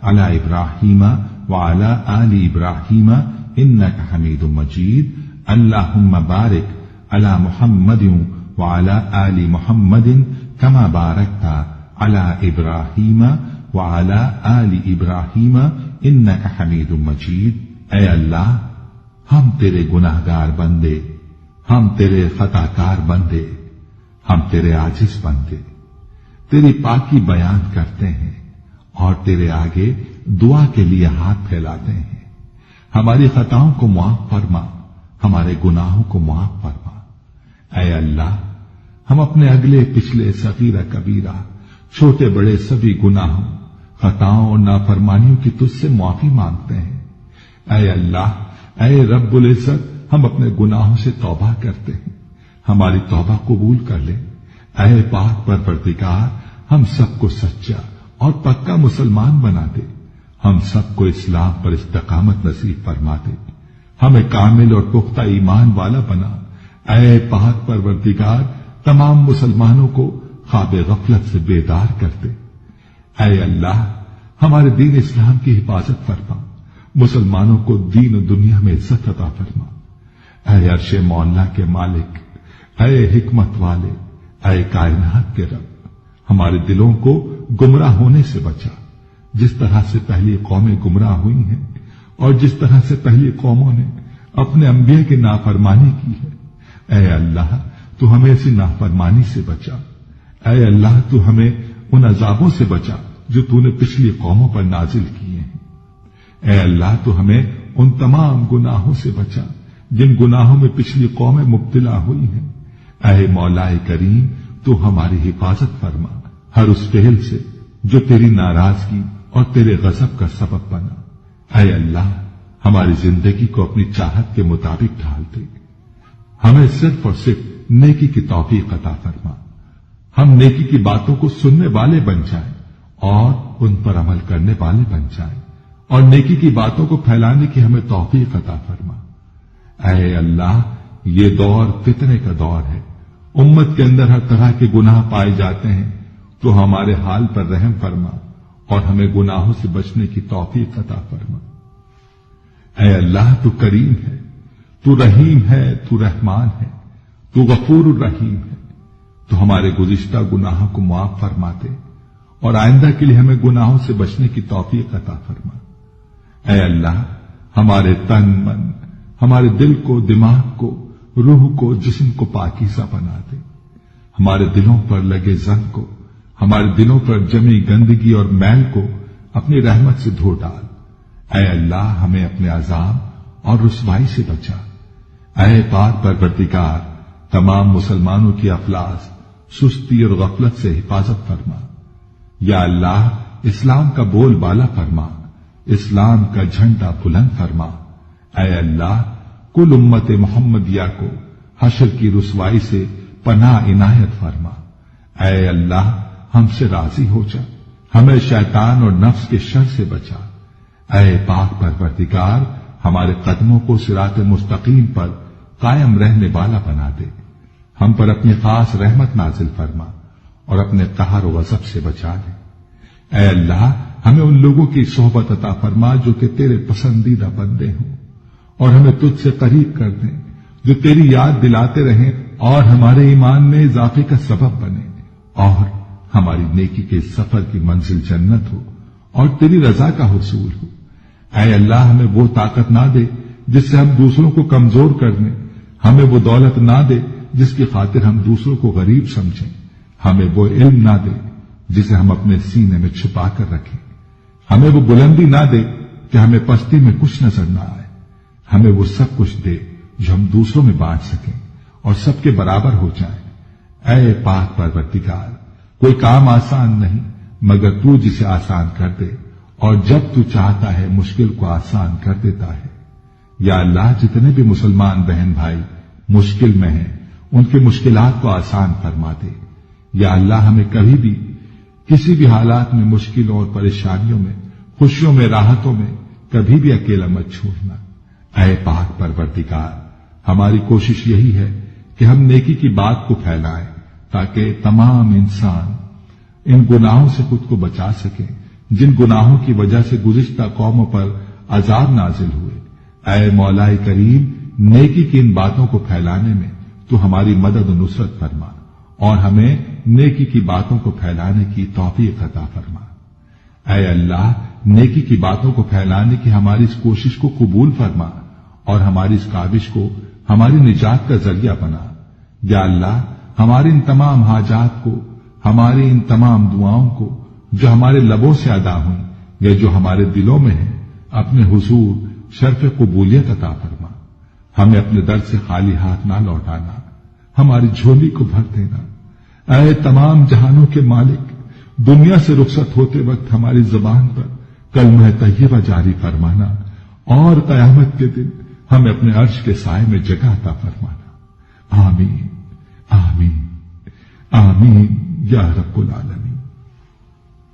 [SPEAKER 2] علی ابراہیم وعلی آل ابراہیم انک حمید مجید، اللہم بارک علی محمد وعلی آل محمد کما بارکت علی ابراہیم وعلی آل ابراہیم انک حمید مجید۔ اے اللہ، ہم تیرے گناہگار بندے، ہم تیرے خطا کار بندے، ہم تیرے عاجز بندے تیری پاکی بیان کرتے ہیں اور تیرے آگے دعا کے لیے ہاتھ پھیلاتے ہیں۔ ہماری خطاؤں کو معاف فرما، ہمارے گناہوں کو معاف فرما۔ اے اللہ، ہم اپنے اگلے پچھلے صغیرہ کبیرہ، چھوٹے بڑے سبھی گناہوں، خطاؤں اور نافرمانیوں کی تجھ سے معافی مانگتے ہیں۔ اے اللہ، اے رب العزت، ہم اپنے گناہوں سے توبہ کرتے ہیں، ہماری توبہ قبول کر لے۔ اے پاک پروردگار، ہم سب کو سچا اور پکا مسلمان بنا دے، ہم سب کو اسلام پر استقامت نصیب فرما دے، ہمیں کامل اور پختہ ایمان والا بنا۔ اے پاک پروردگار، تمام مسلمانوں کو خواب غفلت سے بیدار کر دے۔ اے اللہ، ہمارے دین اسلام کی حفاظت فرما، مسلمانوں کو دین و دنیا میں عزت عطا فرما۔ اے عرش مولا کے مالک، اے حکمت والے، اے کائنات کے رب، ہمارے دلوں کو گمراہ ہونے سے بچا، جس طرح سے پہلی قومیں گمراہ ہوئی ہیں اور جس طرح سے پہلی قوموں نے اپنے انبیاء کی نافرمانی کی ہے۔ اے اللہ، تو ہمیں ایسی نافرمانی سے بچا۔ اے اللہ، تو ہمیں ان عذابوں سے بچا جو تو نے پچھلی قوموں پر نازل کیے ہیں۔ اے اللہ، تو ہمیں ان تمام گناہوں سے بچا جن گناہوں میں پچھلی قومیں مبتلا ہوئی ہیں۔ اے مولا کریم، تو ہماری حفاظت فرما ہر اس فعل سے جو تیری ناراضگی اور تیرے غضب کا سبب بنا۔ اے اللہ، ہماری زندگی کو اپنی چاہت کے مطابق ڈھال دے، ہمیں صرف اور صرف نیکی کی توفیق عطا فرما، ہم نیکی کی باتوں کو سننے والے بن جائیں اور ان پر عمل کرنے والے بن جائیں، اور نیکی کی باتوں کو پھیلانے کی ہمیں توفیق عطا فرما۔ اے اللہ، یہ دور فتنے کا دور ہے، امت کے اندر ہر طرح کے گناہ پائے جاتے ہیں، تو ہمارے حال پر رحم فرما اور ہمیں گناہوں سے بچنے کی توفیق عطا فرما۔ اے اللہ، تو کریم ہے، تو رحیم ہے، تو رحمان ہے، تو غفور الرحیم ہے، تو ہمارے گزشتہ گناہوں کو معاف فرما دے اور آئندہ کے لیے ہمیں گناہوں سے بچنے کی توفیق عطا فرما۔ اے اللہ، ہمارے تن من، ہمارے دل کو، دماغ کو، روح کو، جسم کو پاکیزہ بنا دے۔ ہمارے دلوں پر لگے زنگ کو، ہمارے دلوں پر جمی گندگی اور میل کو اپنی رحمت سے دھو ڈال۔ اے اللہ، ہمیں اپنے عذاب اور رسوائی سے بچا۔ اے پاک پروردگار، تمام مسلمانوں کی افلاس، سستی اور غفلت سے حفاظت فرما۔ یا اللہ، اسلام کا بول بالا فرما، اسلام کا جھنڈا بلند فرما۔ اے اللہ، کل امت محمدیہ کو حشر کی رسوائی سے پناہ عنایت فرما۔ اے اللہ، ہم سے راضی ہو جا، ہمیں شیطان اور نفس کے شر سے بچا۔ اے پاک پروردگار، ہمارے قدموں کو صراط مستقیم پر قائم رہنے والا بنا دے۔ ہم پر اپنی خاص رحمت نازل فرما اور اپنے قہر و غضب سے بچا لے۔ اے اللہ، ہمیں ان لوگوں کی صحبت عطا فرما جو کہ تیرے پسندیدہ بندے ہوں، اور ہمیں تجھ سے قریب کر دیں، جو تیری یاد دلاتے رہیں اور ہمارے ایمان میں اضافے کا سبب بنے، اور ہماری نیکی کے سفر کی منزل جنت ہو اور تیری رضا کا حصول ہو۔ اے اللہ، ہمیں وہ طاقت نہ دے جس سے ہم دوسروں کو کمزور کر دیں، ہمیں وہ دولت نہ دے جس کی خاطر ہم دوسروں کو غریب سمجھیں، ہمیں وہ علم نہ دے جسے ہم اپنے سینے میں چھپا کر رکھیں، ہمیں وہ بلندی نہ دے کہ ہمیں پستی میں کچھ نظر نہ آئے، ہمیں وہ سب کچھ دے جو ہم دوسروں میں بانٹ سکیں اور سب کے برابر ہو جائیں۔ اے پاک پروردگار، کوئی کام آسان نہیں مگر تو جسے آسان کر دے، اور جب تو چاہتا ہے مشکل کو آسان کر دیتا ہے۔ یا اللہ، جتنے بھی مسلمان بہن بھائی مشکل میں ہیں ان کی مشکلات کو آسان فرما دے۔ یا اللہ، ہمیں کبھی بھی کسی بھی حالات میں مشکلوں اور پریشانیوں میں، خوشیوں میں، راحتوں میں کبھی بھی اکیلا مت چھوڑنا۔ اے پاک پروردگار، ہماری کوشش یہی ہے کہ ہم نیکی کی بات کو پھیلائیں تاکہ تمام انسان ان گناہوں سے خود کو بچا سکیں جن گناہوں کی وجہ سے گزشتہ قوموں پر عذاب نازل ہوئے۔ اے مولا کریم، نیکی کی ان باتوں کو پھیلانے میں تو ہماری مدد و نصرت فرما اور ہمیں نیکی کی باتوں کو پھیلانے کی توفیق عطا فرما۔ اے اللہ، نیکی کی باتوں کو پھیلانے کی ہماری اس کوشش کو قبول فرما اور ہماری اس کاوش کو ہماری نجات کا ذریعہ بنا۔ یا اللہ، ہماری ان تمام حاجات کو، ہماری ان تمام دعاؤں کو جو ہمارے لبوں سے ادا ہوئیں یا جو ہمارے دلوں میں ہیں، اپنے حضور شرف قبولیت عطا فرما۔ ہمیں اپنے در سے خالی ہاتھ نہ لوٹانا، ہماری جھولی کو بھر دینا۔ اے تمام جہانوں کے مالک، دنیا سے رخصت ہوتے وقت ہماری زبان پر کلمہ طیبہ جاری فرمانا اور قیامت کے دن ہمیں اپنے عرش کے سائے میں جگہ عطا فرمانا۔ آمین آمین آمین یا رب العالمین۔